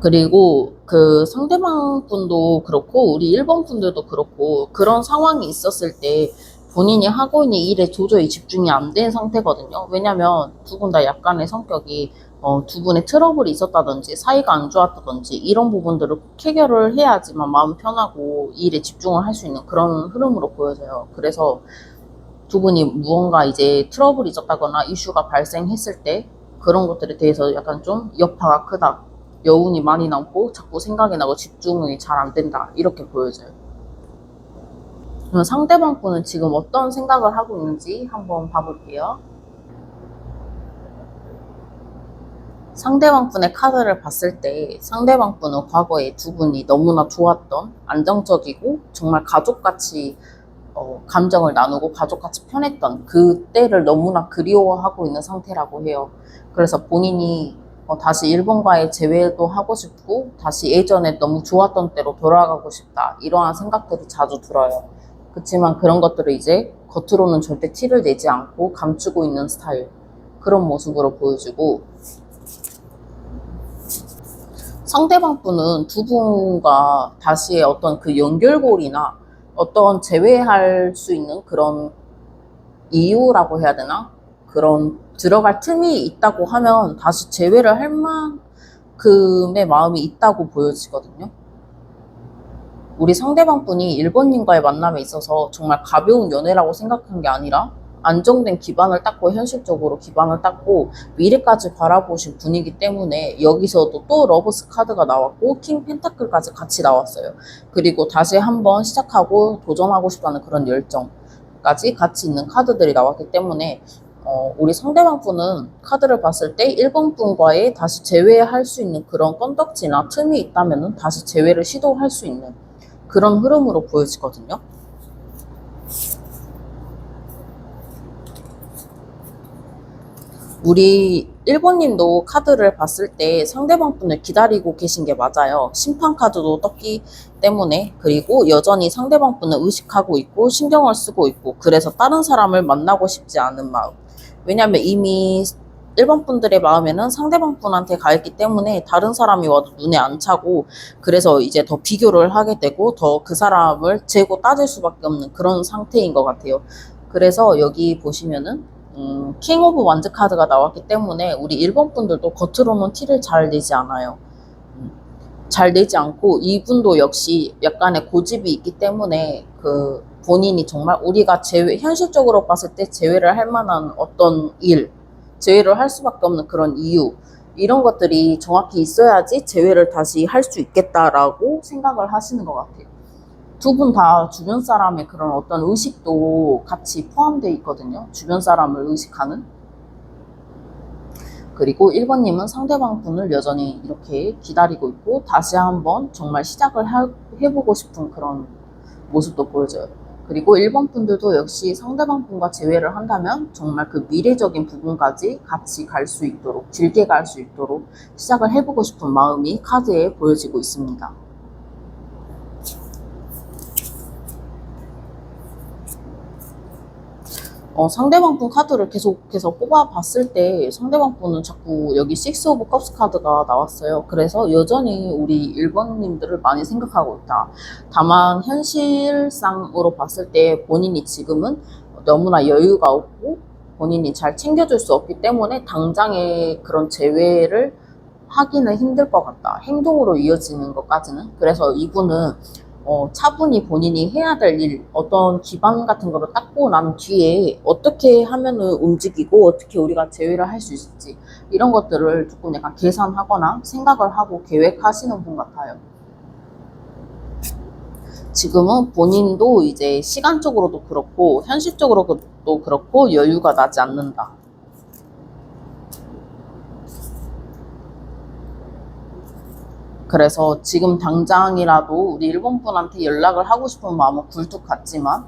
그리고 그 상대방 분도 그렇고 우리 1번 분들도 그렇고, 그런 상황이 있었을 때 본인이 하고 있는 일에 도저히 집중이 안 된 상태거든요. 왜냐면 두 분 다 약간의 성격이 두 분의 트러블이 있었다든지 사이가 안 좋았다든지 이런 부분들을 꼭 해결을 해야지만 마음 편하고 일에 집중을 할 수 있는 그런 흐름으로 보여져요. 그래서 두 분이 무언가 이제 트러블이 있었다거나 이슈가 발생했을 때 그런 것들에 대해서 약간 좀 여파가 크다, 여운이 많이 남고 자꾸 생각이 나고 집중이 잘 안 된다, 이렇게 보여져요. 그럼 상대방 분은 지금 어떤 생각을 하고 있는지 한번 봐볼게요. 상대방 분의 카드를 봤을 때 상대방 분은 과거에 두 분이 너무나 좋았던, 안정적이고 정말 가족같이 감정을 나누고 가족같이 편했던 그때를 너무나 그리워하고 있는 상태라고 해요. 그래서 본인이 다시 일본과의 재회도 하고 싶고 다시 예전에 너무 좋았던 때로 돌아가고 싶다 이러한 생각들이 자주 들어요. 그렇지만 그런 것들을 이제 겉으로는 절대 티를 내지 않고 감추고 있는 스타일, 그런 모습으로 보여지고, 상대방 분은 두 분과 다시의 어떤 그 연결고리나 어떤 재회할 수 있는 그런 이유라고 해야 되나? 그런 들어갈 틈이 있다고 하면 다시 재회를 할 만큼의 마음이 있다고 보여지거든요. 우리 상대방 분이 일본인과의 만남에 있어서 정말 가벼운 연애라고 생각한 게 아니라 안정된 기반을 닦고 현실적으로 기반을 닦고 미래까지 바라보신 분이기 때문에 여기서도 또 러브스 카드가 나왔고 킹 펜타클까지 같이 나왔어요. 그리고 다시 한번 시작하고 도전하고 싶다는 그런 열정까지 같이 있는 카드들이 나왔기 때문에 우리 상대방 분은 카드를 봤을 때 1번 분과의 다시 재회할 수 있는 그런 건덕지나 틈이 있다면 다시 재회를 시도할 수 있는 그런 흐름으로 보여지거든요. 우리 1번님도 카드를 봤을 때 상대방 분을 기다리고 계신 게 맞아요. 심판 카드도 떴기 때문에, 그리고 여전히 상대방 분을 의식하고 있고 신경을 쓰고 있고, 그래서 다른 사람을 만나고 싶지 않은 마음. 왜냐면 이미 1번 분들의 마음에는 상대방 분한테 가 있기 때문에 다른 사람이 와도 눈에 안 차고, 그래서 이제 더 비교를 하게 되고 더 그 사람을 재고 따질 수밖에 없는 그런 상태인 것 같아요. 그래서 여기 보시면은 킹 오브 완즈 카드가 나왔기 때문에 우리 1번 분들도 겉으로는 티를 잘 내지 않아요. 잘 내지 않고 이분도 역시 약간의 고집이 있기 때문에 그 본인이 정말 우리가 현실적으로 봤을 때 제외를 할 만한 어떤 일, 제외를 할 수밖에 없는 그런 이유, 이런 것들이 정확히 있어야지 제외를 다시 할 수 있겠다라고 생각을 하시는 것 같아요. 두 분 다 주변 사람의 그런 어떤 의식도 같이 포함되어 있거든요. 주변 사람을 의식하는. 그리고 1번님은 상대방 분을 여전히 이렇게 기다리고 있고 다시 한번 정말 시작을 해보고 싶은 그런 모습도 보여져요. 그리고 1번 분들도 역시 상대방 분과 재회를 한다면 정말 그 미래적인 부분까지 같이 갈 수 있도록, 길게 갈 수 있도록 시작을 해보고 싶은 마음이 카드에 보여지고 있습니다. 상대방 분 카드를 계속해서 뽑아봤을 때 상대방 분은 자꾸 여기 식스 오브 컵스 카드가 나왔어요. 그래서 여전히 우리 1번님들을 많이 생각하고 있다. 다만 현실상으로 봤을 때 본인이 지금은 너무나 여유가 없고 본인이 잘 챙겨줄 수 없기 때문에 당장의 그런 재회를 하기는 힘들 것 같다. 행동으로 이어지는 것까지는. 그래서 이분은 차분히 본인이 해야 될 일, 어떤 기반 같은 거를 닦고 난 뒤에 어떻게 하면은 움직이고 어떻게 우리가 제외를 할 수 있을지 이런 것들을 조금 약간 계산하거나 생각을 하고 계획하시는 분 같아요. 지금은 본인도 이제 시간적으로도 그렇고 현실적으로도 그렇고 여유가 나지 않는다. 그래서 지금 당장이라도 우리 일본 분한테 연락을 하고 싶은 마음은 굴뚝 같지만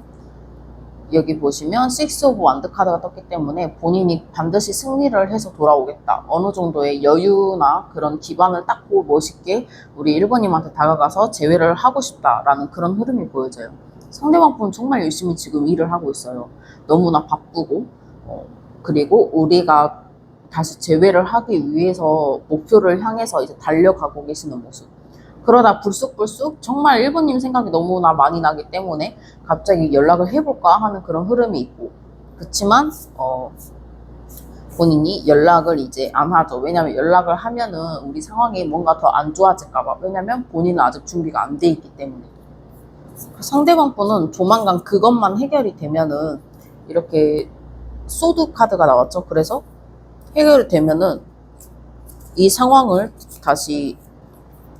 여기 보시면 식스 오브 완드 카드가 떴기 때문에 본인이 반드시 승리를 해서 돌아오겠다. 어느 정도의 여유나 그런 기반을 닦고 멋있게 우리 일본님한테 다가가서 재회를 하고 싶다라는 그런 흐름이 보여져요. 상대방 분 정말 열심히 지금 일을 하고 있어요. 너무나 바쁘고 그리고 우리가 다시 재회를 하기 위해서 목표를 향해서 이제 달려가고 계시는 모습. 그러다 불쑥불쑥 정말 1번님 생각이 너무나 많이 나기 때문에 갑자기 연락을 해볼까 하는 그런 흐름이 있고, 그렇지만 본인이 연락을 이제 안 하죠. 왜냐면 연락을 하면은 우리 상황이 뭔가 더 안 좋아질까봐. 왜냐면 본인은 아직 준비가 안 돼 있기 때문에. 상대방 분은 조만간 그것만 해결이 되면은 이렇게 소드 카드가 나왔죠. 그래서 해결이 되면은 이 상황을 다시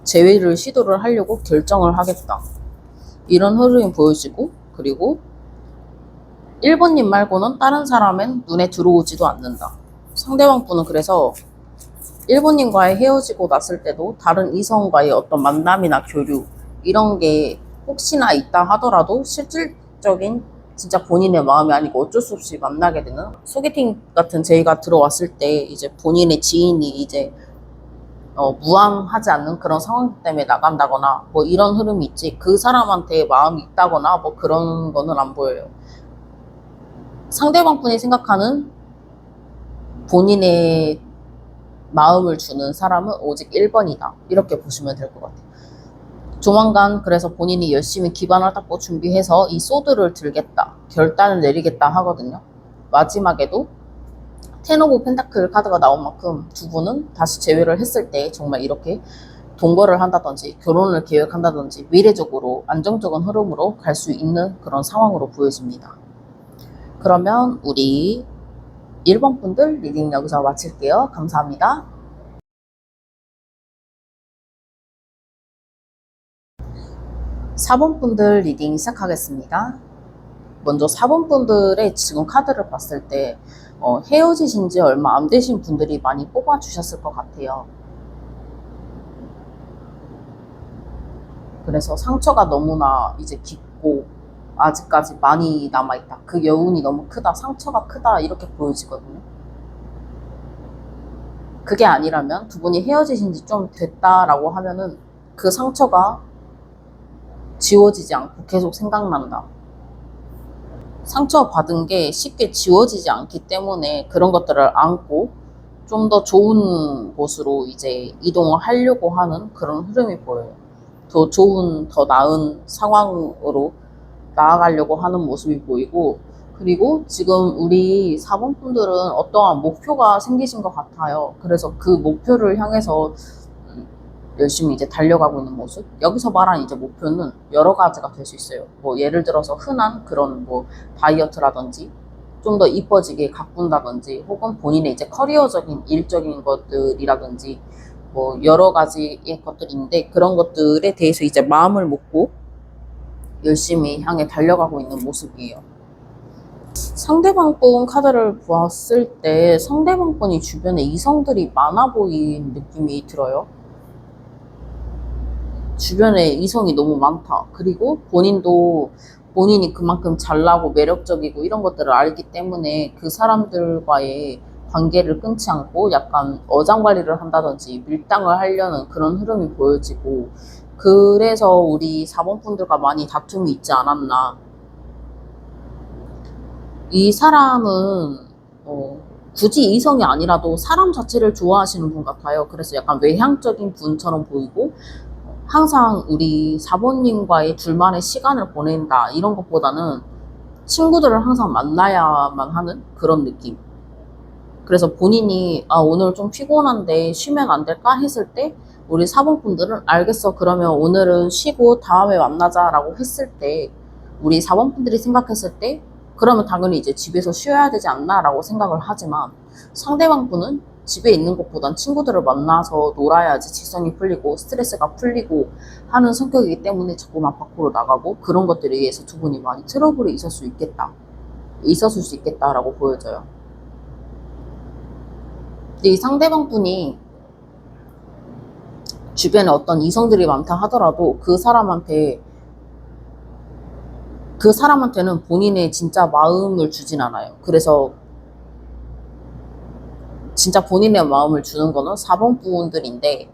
재회를 시도를 하려고 결정을 하겠다. 이런 흐름이 보여지고, 그리고 1번님 말고는 다른 사람은 눈에 들어오지도 않는다. 상대방 분은 그래서 1번님과의 헤어지고 났을 때도 다른 이성과의 어떤 만남이나 교류 이런 게 혹시나 있다 하더라도 실질적인 진짜 본인의 마음이 아니고 어쩔 수 없이 만나게 되는, 소개팅 같은 제의가 들어왔을 때 이제 본인의 지인이 이제 무함하지 않는 그런 상황 때문에 나간다거나 뭐 이런 흐름이 있지, 그 사람한테 마음이 있다거나 뭐 그런 거는 안 보여요. 상대방 분이 생각하는 본인의 마음을 주는 사람은 오직 1번이다. 이렇게 보시면 될 것 같아요. 조만간 그래서 본인이 열심히 기반을 닦고 준비해서 이 소드를 들겠다, 결단을 내리겠다 하거든요. 마지막에도 텐 오브 펜타클 카드가 나온 만큼 두 분은 다시 재회를 했을 때 정말 이렇게 동거를 한다든지 결혼을 계획한다든지 미래적으로 안정적인 흐름으로 갈 수 있는 그런 상황으로 보여집니다. 그러면 우리 1번 분들 리딩 여기서 마칠게요. 감사합니다. 4번 분들 리딩 시작하겠습니다. 먼저 4번 분들의 지금 카드를 봤을 때 헤어지신 지 얼마 안 되신 분들이 많이 뽑아주셨을 것 같아요. 그래서 상처가 너무나 이제 깊고 아직까지 많이 남아있다. 그 여운이 너무 크다. 상처가 크다. 이렇게 보여지거든요. 그게 아니라면 두 분이 헤어지신 지 좀 됐다라고 하면은 그 상처가 지워지지 않고 계속 생각난다. 상처받은 게 쉽게 지워지지 않기 때문에 그런 것들을 안고 좀 더 좋은 곳으로 이제 이동을 하려고 하는 그런 흐름이 보여요. 더 좋은, 더 나은 상황으로 나아가려고 하는 모습이 보이고, 그리고 지금 우리 4번 분들은 어떠한 목표가 생기신 것 같아요. 그래서 그 목표를 향해서 열심히 이제 달려가고 있는 모습. 여기서 말한 이제 목표는 여러 가지가 될 수 있어요. 뭐 예를 들어서 흔한 그런 뭐 다이어트라든지 좀 더 이뻐지게 가꾼다든지 혹은 본인의 이제 커리어적인 일적인 것들이라든지 뭐 여러 가지의 것들인데, 그런 것들에 대해서 이제 마음을 먹고 열심히 향해 달려가고 있는 모습이에요. 상대방 분 카드를 보았을 때 상대방 분이 주변에 이성들이 많아 보이는 느낌이 들어요. 주변에 이성이 너무 많다. 그리고 본인도 본인이 그만큼 잘나고 매력적이고 이런 것들을 알기 때문에 그 사람들과의 관계를 끊지 않고 약간 어장관리를 한다든지 밀당을 하려는 그런 흐름이 보여지고, 그래서 우리 4번 분들과 많이 다툼이 있지 않았나. 이 사람은 굳이 이성이 아니라도 사람 자체를 좋아하시는 분 같아요. 그래서 약간 외향적인 분처럼 보이고, 항상 우리 4번님과의 둘만의 시간을 보낸다 이런 것보다는 친구들을 항상 만나야만 하는 그런 느낌. 그래서 본인이 오늘 좀 피곤한데 쉬면 안 될까 했을 때 우리 4번 분들은 알겠어, 그러면 오늘은 쉬고 다음에 만나자 라고 했을 때, 우리 4번 분들이 생각했을 때 그러면 당연히 이제 집에서 쉬어야 되지 않나 라고 생각을 하지만, 상대방 분은 집에 있는 것보단 친구들을 만나서 놀아야지 직성이 풀리고 스트레스가 풀리고 하는 성격이기 때문에 자꾸만 밖으로 나가고, 그런 것들에 의해서 두 분이 많이 트러블이 있었을 수 있겠다라고 보여져요. 근데 이 상대방 분이 주변에 어떤 이성들이 많다 하더라도 그 사람한테는 본인의 진짜 마음을 주진 않아요. 그래서 진짜 본인의 마음을 주는 거는 4번 분들인데,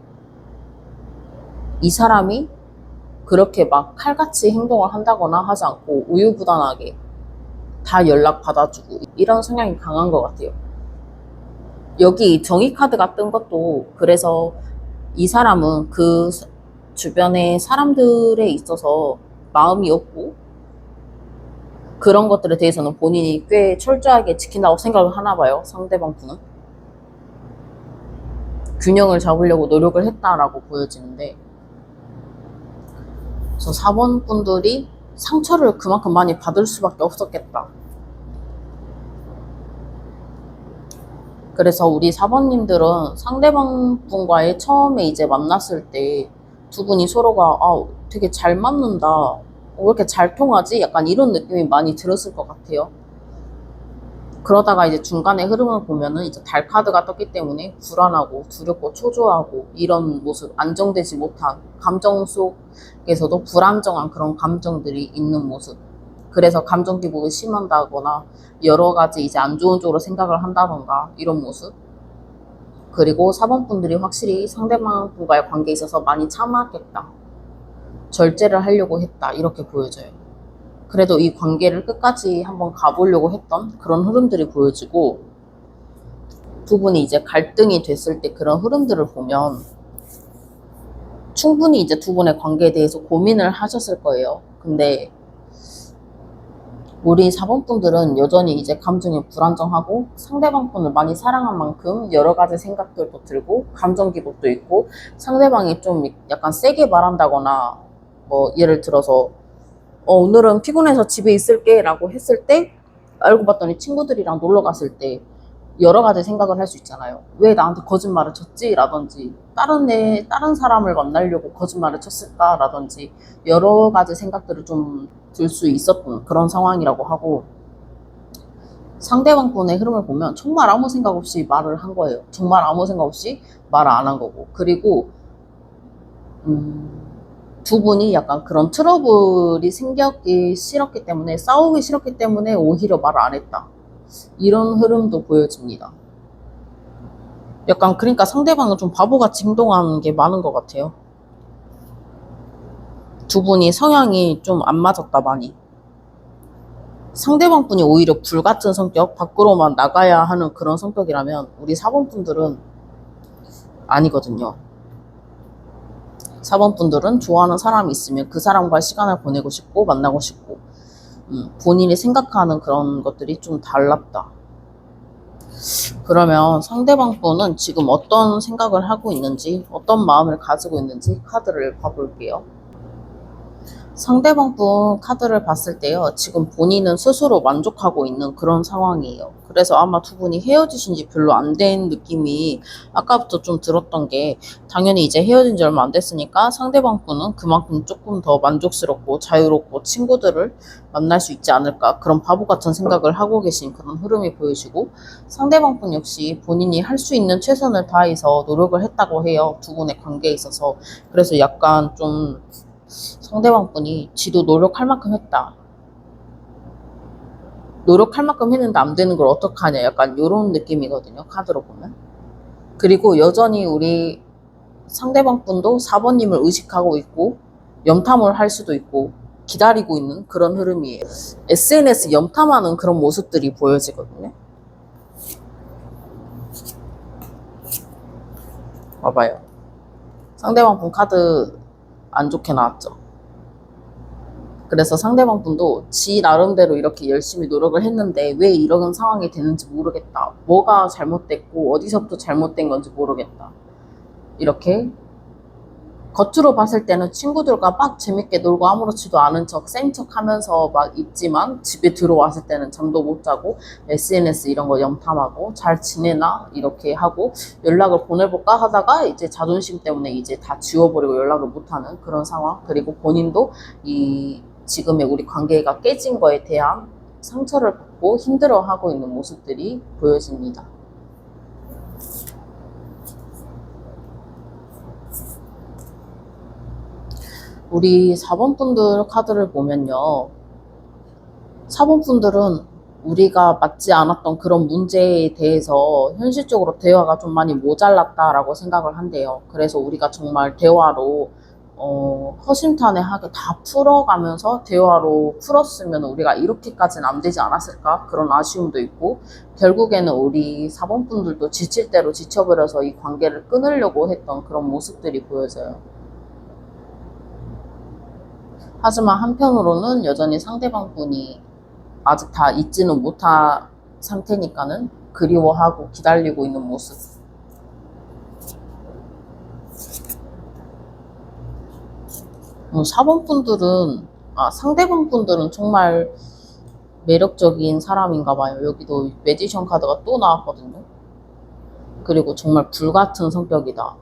이 사람이 그렇게 막 칼같이 행동을 한다거나 하지 않고 우유부단하게 다 연락 받아주고 이런 성향이 강한 것 같아요. 여기 정의 카드가 뜬 것도 그래서 이 사람은 그 주변의 사람들에 있어서 마음이 없고 그런 것들에 대해서는 본인이 꽤 철저하게 지킨다고 생각을 하나 봐요. 상대방 분은 균형을 잡으려고 노력을 했다라고 보여지는데, 그래서 4번 분들이 상처를 그만큼 많이 받을 수밖에 없었겠다. 그래서 우리 4번님들은 상대방 분과의 처음에 이제 만났을 때 두 분이 서로가 되게 잘 맞는다, 왜 이렇게 잘 통하지? 약간 이런 느낌이 많이 들었을 것 같아요. 그러다가 이제 중간에 흐름을 보면은 이제 달 카드가 떴기 때문에 불안하고 두렵고 초조하고 이런 모습, 안정되지 못한 감정 속에서도 불안정한 그런 감정들이 있는 모습. 그래서 감정 기복이 심한다거나 여러 가지 이제 안 좋은 쪽으로 생각을 한다던가 이런 모습. 그리고 4번 분들이 확실히 상대방 분과의 관계에 있어서 많이 참았겠다. 절제를 하려고 했다. 이렇게 보여져요. 그래도 이 관계를 끝까지 한번 가보려고 했던 그런 흐름들이 보여지고, 두 분이 이제 갈등이 됐을 때 그런 흐름들을 보면 충분히 이제 두 분의 관계에 대해서 고민을 하셨을 거예요. 근데 우리 4번 분들은 여전히 이제 감정이 불안정하고 상대방 분을 많이 사랑한 만큼 여러 가지 생각들도 들고 감정 기복도 있고, 상대방이 좀 약간 세게 말한다거나 뭐 예를 들어서 오늘은 피곤해서 집에 있을게 라고 했을 때, 알고 봤더니 친구들이랑 놀러 갔을 때 여러 가지 생각을 할 수 있잖아요. 왜 나한테 거짓말을 쳤지? 라든지 다른 사람을 만나려고 거짓말을 쳤을까? 라든지 여러 가지 생각들을 좀 들 수 있었던 그런 상황이라고 하고, 상대방 분의 흐름을 보면 정말 아무 생각 없이 말을 한 거예요. 정말 아무 생각 없이 말을 안 한 거고, 그리고 두 분이 약간 그런 트러블이 생기기 싫었기 때문에, 싸우기 싫었기 때문에 오히려 말을 안 했다. 이런 흐름도 보여집니다. 약간 그러니까 상대방은 좀 바보같이 행동하는 게 많은 것 같아요. 두 분이 성향이 좀 안 맞았다, 많이. 상대방 분이 오히려 불같은 성격, 밖으로만 나가야 하는 그런 성격이라면 우리 4번 분들은 아니거든요. 4번 분들은 좋아하는 사람이 있으면 그 사람과 시간을 보내고 싶고 만나고 싶고, 본인이 생각하는 그런 것들이 좀 달랐다. 그러면 상대방 분은 지금 어떤 생각을 하고 있는지, 어떤 마음을 가지고 있는지 카드를 봐볼게요. 상대방 분 카드를 봤을 때요, 지금 본인은 스스로 만족하고 있는 그런 상황이에요. 그래서 아마 두 분이 헤어지신 지 별로 안 된 느낌이 아까부터 좀 들었던 게, 당연히 이제 헤어진 지 얼마 안 됐으니까 상대방 분은 그만큼 조금 더 만족스럽고 자유롭고 친구들을 만날 수 있지 않을까, 그런 바보 같은 생각을 하고 계신 그런 흐름이 보여지고, 상대방 분 역시 본인이 할 수 있는 최선을 다해서 노력을 했다고 해요. 두 분의 관계에 있어서. 그래서 약간 좀 상대방 분이 지도 노력할 만큼 했다. 노력할 만큼 했는데 안 되는 걸 어떡하냐, 약간 이런 느낌이거든요, 카드로 보면. 그리고 여전히 우리 상대방 분도 4번님을 의식하고 있고 염탐을 할 수도 있고 기다리고 있는 그런 흐름이에요. SNS 염탐하는 그런 모습들이 보여지거든요. 봐봐요. 상대방 분 카드 안 좋게 나왔죠. 그래서 상대방 분도 지 나름대로 이렇게 열심히 노력을 했는데 왜 이런 상황이 되는지 모르겠다. 뭐가 잘못됐고 어디서부터 잘못된 건지 모르겠다. 이렇게 겉으로 봤을 때는 친구들과 막 재밌게 놀고 아무렇지도 않은 척, 센 척 하면서 막 있지만, 집에 들어왔을 때는 잠도 못 자고 SNS 이런 거 염탐하고 잘 지내나 이렇게 하고 연락을 보내볼까 하다가 이제 자존심 때문에 이제 다 지워버리고 연락을 못하는 그런 상황. 그리고 본인도 이 지금의 우리 관계가 깨진 거에 대한 상처를 받고 힘들어하고 있는 모습들이 보여집니다. 우리 4번 분들 카드를 보면요, 4번 분들은 우리가 맞지 않았던 그런 문제에 대해서 현실적으로 대화가 좀 많이 모자랐다라고 생각을 한대요. 그래서 우리가 정말 대화로 허심탄회하게 다 풀어가면서 대화로 풀었으면 우리가 이렇게까지는 안 되지 않았을까, 그런 아쉬움도 있고, 결국에는 우리 4번 분들도 지칠 대로 지쳐버려서 이 관계를 끊으려고 했던 그런 모습들이 보여져요. 하지만 한편으로는 여전히 상대방 분이 아직 다 잊지는 못한 상태니까는 그리워하고 기다리고 있는 모습. 4번 분들은, 상대방 분들은 정말 매력적인 사람인가 봐요. 여기도 매지션 카드가 또 나왔거든요. 그리고 정말 불같은 성격이다.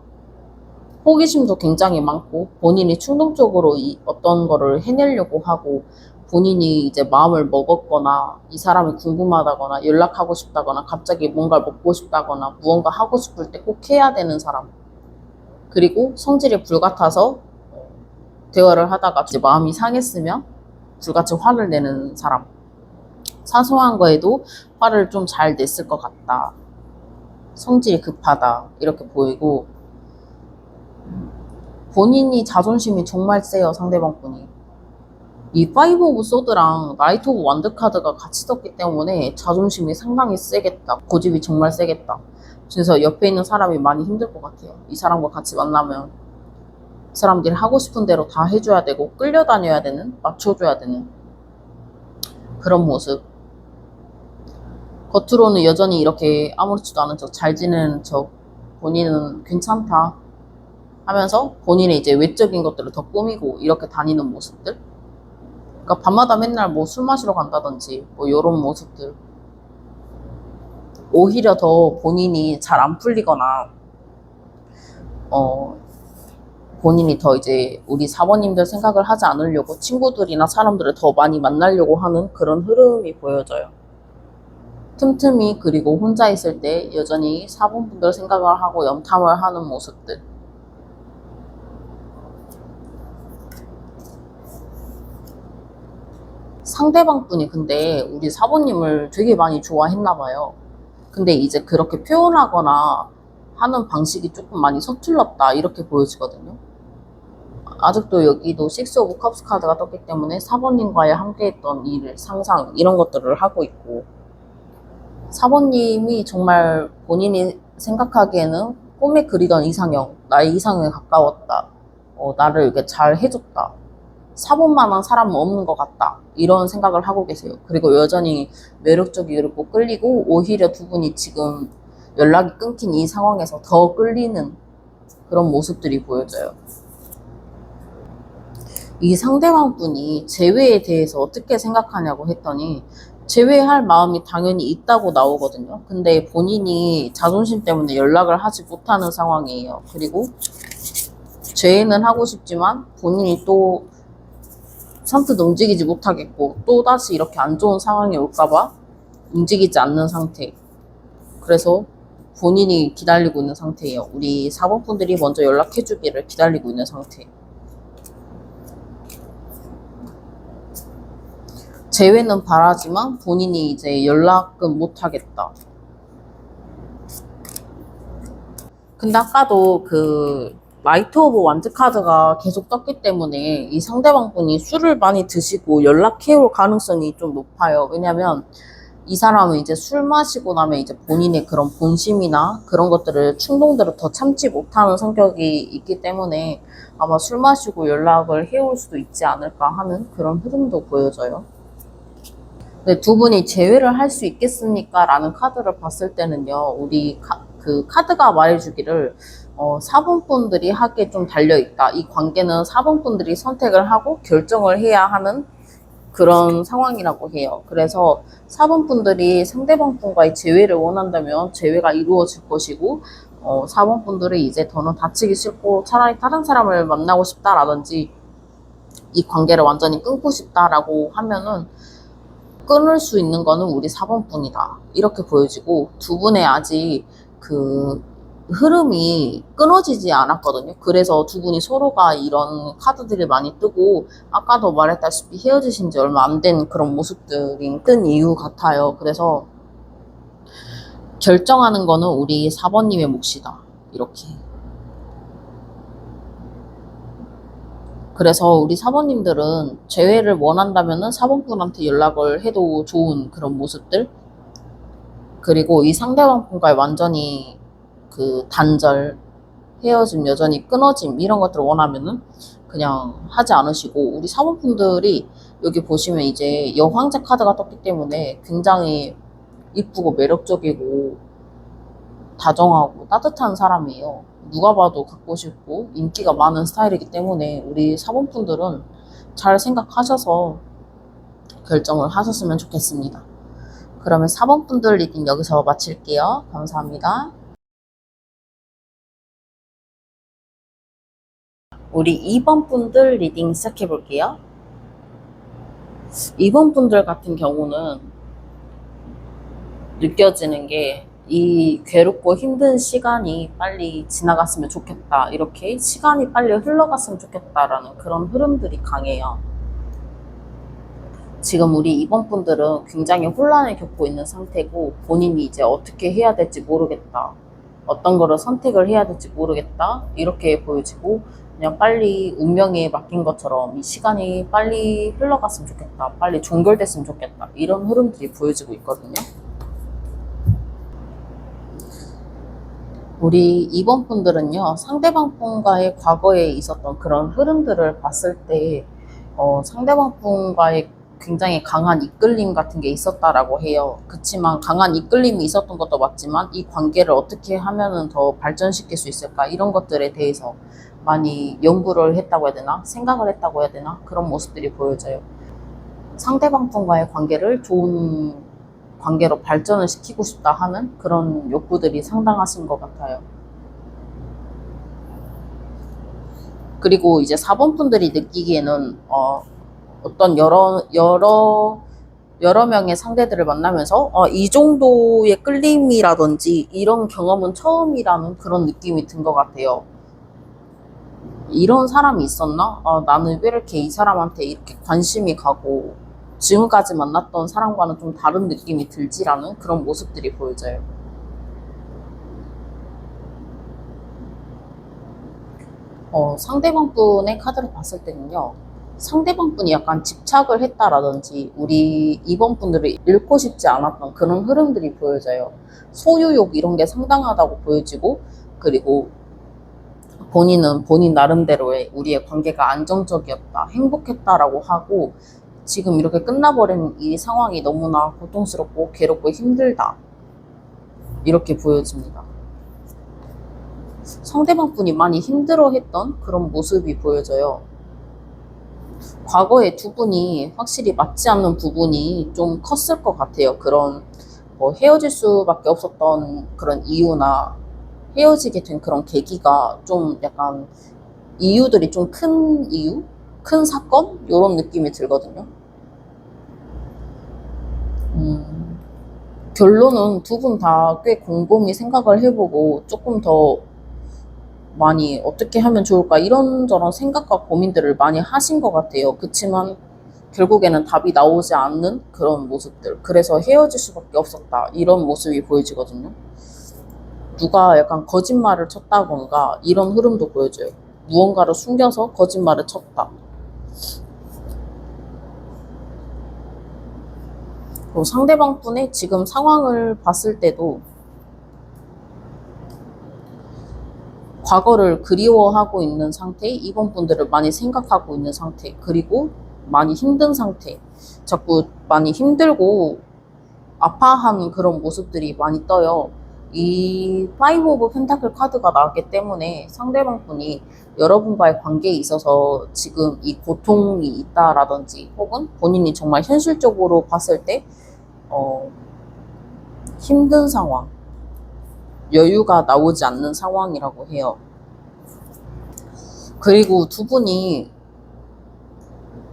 호기심도 굉장히 많고 본인이 충동적으로 어떤 거를 해내려고 하고, 본인이 이제 마음을 먹었거나 이 사람이 궁금하다거나 연락하고 싶다거나 갑자기 뭔가를 먹고 싶다거나 무언가 하고 싶을 때 꼭 해야 되는 사람. 그리고 성질이 불같아서 대화를 하다가 이제 마음이 상했으면 불같이 화를 내는 사람. 사소한 거에도 화를 좀 잘 냈을 것 같다. 성질이 급하다 이렇게 보이고, 본인이 자존심이 정말 세요. 상대방 분이. 이 파이브 오브 소드랑 나이트 오브 완드 카드가 같이 떴기 때문에 자존심이 상당히 세겠다. 고집이 정말 세겠다. 그래서 옆에 있는 사람이 많이 힘들 것 같아요. 이 사람과 같이 만나면 사람들이 하고 싶은 대로 다 해줘야 되고 끌려다녀야 되는, 맞춰줘야 되는 그런 모습. 겉으로는 여전히 이렇게 아무렇지도 않은 척, 잘 지내는 척, 본인은 괜찮다 하면서 본인의 이제 외적인 것들을 더 꾸미고 이렇게 다니는 모습들. 그러니까 밤마다 맨날 뭐 술 마시러 간다든지 뭐 이런 모습들. 오히려 더 본인이 잘 안 풀리거나 본인이 더 이제 우리 사모님들 생각을 하지 않으려고 친구들이나 사람들을 더 많이 만나려고 하는 그런 흐름이 보여져요. 틈틈이. 그리고 혼자 있을 때 여전히 사본분들 생각을 하고 염탐을 하는 모습들. 상대방 분이 근데 우리 사모님을 되게 많이 좋아했나 봐요. 근데 이제 그렇게 표현하거나 하는 방식이 조금 많이 서툴렀다 이렇게 보여지거든요. 아직도 여기도 식스 오브 컵스 카드가 떴기 때문에 사모님과의 함께했던 일, 상상 이런 것들을 하고 있고, 사모님이 정말 본인이 생각하기에는 꿈에 그리던 이상형, 나의 이상형에 가까웠다. 나를 이렇게 잘 해줬다. 사본만한 사람은 없는 것 같다. 이런 생각을 하고 계세요. 그리고 여전히 매력적이고 끌리고, 오히려 두 분이 지금 연락이 끊긴 이 상황에서 더 끌리는 그런 모습들이 보여져요. 이 상대방 분이 재회에 대해서 어떻게 생각하냐고 했더니 재회할 마음이 당연히 있다고 나오거든요. 근데 본인이 자존심 때문에 연락을 하지 못하는 상황이에요. 그리고 재회는 하고 싶지만 본인이 또 선뜻 움직이지 못하겠고 또다시 이렇게 안 좋은 상황이 올까봐 움직이지 않는 상태. 그래서 본인이 기다리고 있는 상태예요. 우리 4번 분들이 먼저 연락해주기를 기다리고 있는 상태. 재회는 바라지만 본인이 이제 연락은 못하겠다. 근데 아까도 그 라이트 오브 완즈 카드가 계속 떴기 때문에 이 상대방 분이 술을 많이 드시고 연락해올 가능성이 좀 높아요. 왜냐면 이 사람은 이제 술 마시고 나면 이제 본인의 그런 본심이나 그런 것들을 충동대로 더 참지 못하는 성격이 있기 때문에 아마 술 마시고 연락을 해올 수도 있지 않을까 하는 그런 흐름도 보여져요. 근데 두 분이 재회를 할 수 있겠습니까? 라는 카드를 봤을 때는요, 우리 그 카드가 말해주기를 4번 분들이 하기에 좀 달려있다. 이 관계는 4번 분들이 선택을 하고 결정을 해야 하는 그런 상황이라고 해요. 그래서 4번 분들이 상대방 분과의 재회를 원한다면 재회가 이루어질 것이고, 4번 분들이 이제 더는 다치기 싫고 차라리 다른 사람을 만나고 싶다라든지 이 관계를 완전히 끊고 싶다라고 하면은 끊을 수 있는 거는 우리 4번 분이다. 이렇게 보여지고 두 분의 아직 그 흐름이 끊어지지 않았거든요. 그래서 두 분이 서로가 이런 카드들이 많이 뜨고 아까도 말했다시피 헤어지신 지 얼마 안 된 그런 모습들이 뜬 이유 같아요. 그래서 결정하는 거는 우리 4번님의 몫이다. 이렇게. 그래서 우리 사모님들은 재회를 원한다면은 사모분한테 연락을 해도 좋은 그런 모습들. 그리고 이 상대방 분과의 완전히 그 단절, 헤어짐, 여전히 끊어짐 이런 것들을 원하면은 그냥 하지 않으시고, 우리 사모분들이 여기 보시면 이제 여황자 카드가 떴기 때문에 굉장히 이쁘고 매력적이고 다정하고 따뜻한 사람이에요. 누가 봐도 갖고 싶고 인기가 많은 스타일이기 때문에 우리 사본분들은 잘 생각하셔서 결정을 하셨으면 좋겠습니다. 그러면 4번분들 리딩 여기서 마칠게요. 감사합니다. 우리 2번분들 리딩 시작해 볼게요. 2번분들 같은 경우는 느껴지는 게 이 괴롭고 힘든 시간이 빨리 지나갔으면 좋겠다. 이렇게 시간이 빨리 흘러갔으면 좋겠다라는 그런 흐름들이 강해요. 지금 우리 이번 분들은 굉장히 혼란을 겪고 있는 상태고 본인이 이제 어떻게 해야 될지 모르겠다. 어떤 거를 선택을 해야 될지 모르겠다. 이렇게 보여지고, 그냥 빨리 운명에 맡긴 것처럼 이 시간이 빨리 흘러갔으면 좋겠다. 빨리 종결됐으면 좋겠다. 이런 흐름들이 보여지고 있거든요. 우리 2번 분들은요, 상대방 분과의 과거에 있었던 그런 흐름들을 봤을 때, 상대방 분과의 굉장히 강한 이끌림 같은 게 있었다라고 해요. 그치만 강한 이끌림이 있었던 것도 맞지만 이 관계를 어떻게 하면은 더 발전시킬 수 있을까? 이런 것들에 대해서 많이 연구를 했다고 해야 되나? 생각을 했다고 해야 되나? 그런 모습들이 보여져요. 상대방 분과의 관계를 좋은 관계로 발전을 시키고 싶다 하는 그런 욕구들이 상당하신 것 같아요. 그리고 이제 4번 분들이 느끼기에는 어떤 여러 명의 상대들을 만나면서 이 정도의 끌림이라든지 이런 경험은 처음이라는 그런 느낌이 든 것 같아요. 이런 사람이 있었나? 나는 왜 이렇게 이 사람한테 이렇게 관심이 가고 지금까지 만났던 사람과는 좀 다른 느낌이 들지라는 그런 모습들이 보여져요. 상대방 분의 카드를 봤을 때는요, 상대방 분이 약간 집착을 했다라든지, 우리 2번 분들을 잃고 싶지 않았던 그런 흐름들이 보여져요. 소유욕 이런 게 상당하다고 보여지고, 그리고 본인은 본인 나름대로의 우리의 관계가 안정적이었다, 행복했다라고 하고, 지금 이렇게 끝나버린 이 상황이 너무나 고통스럽고 괴롭고 힘들다. 이렇게 보여집니다. 상대방 분이 많이 힘들어했던 그런 모습이 보여져요. 과거에 두 분이 확실히 맞지 않는 부분이 좀 컸을 것 같아요. 그런 뭐 헤어질 수밖에 없었던 그런 이유나 헤어지게 된 그런 계기가 좀 약간 이유들이 좀 큰 이유? 큰 사건? 이런 느낌이 들거든요. 음, 결론은 두 분 다 꽤 곰곰이 생각을 해보고 조금 더 많이 어떻게 하면 좋을까 이런저런 생각과 고민들을 많이 하신 것 같아요. 그치만 결국에는 답이 나오지 않는 그런 모습들. 그래서 헤어질 수밖에 없었다. 이런 모습이 보여지거든요. 누가 약간 거짓말을 쳤다던가 이런 흐름도 보여져요. 무언가를 숨겨서 거짓말을 쳤다. 그리고 상대방 분의 지금 상황을 봤을 때도 과거를 그리워하고 있는 상태, 이번 분들을 많이 생각하고 있는 상태, 그리고 많이 힘든 상태, 자꾸 많이 힘들고 아파하는 그런 모습들이 많이 떠요. 이 파이브 오브 펜타클 카드가 나왔기 때문에 상대방 분이 여러분과의 관계에 있어서 지금 이 고통이 있다라든지 혹은 본인이 정말 현실적으로 봤을 때 힘든 상황, 여유가 나오지 않는 상황이라고 해요. 그리고 두 분이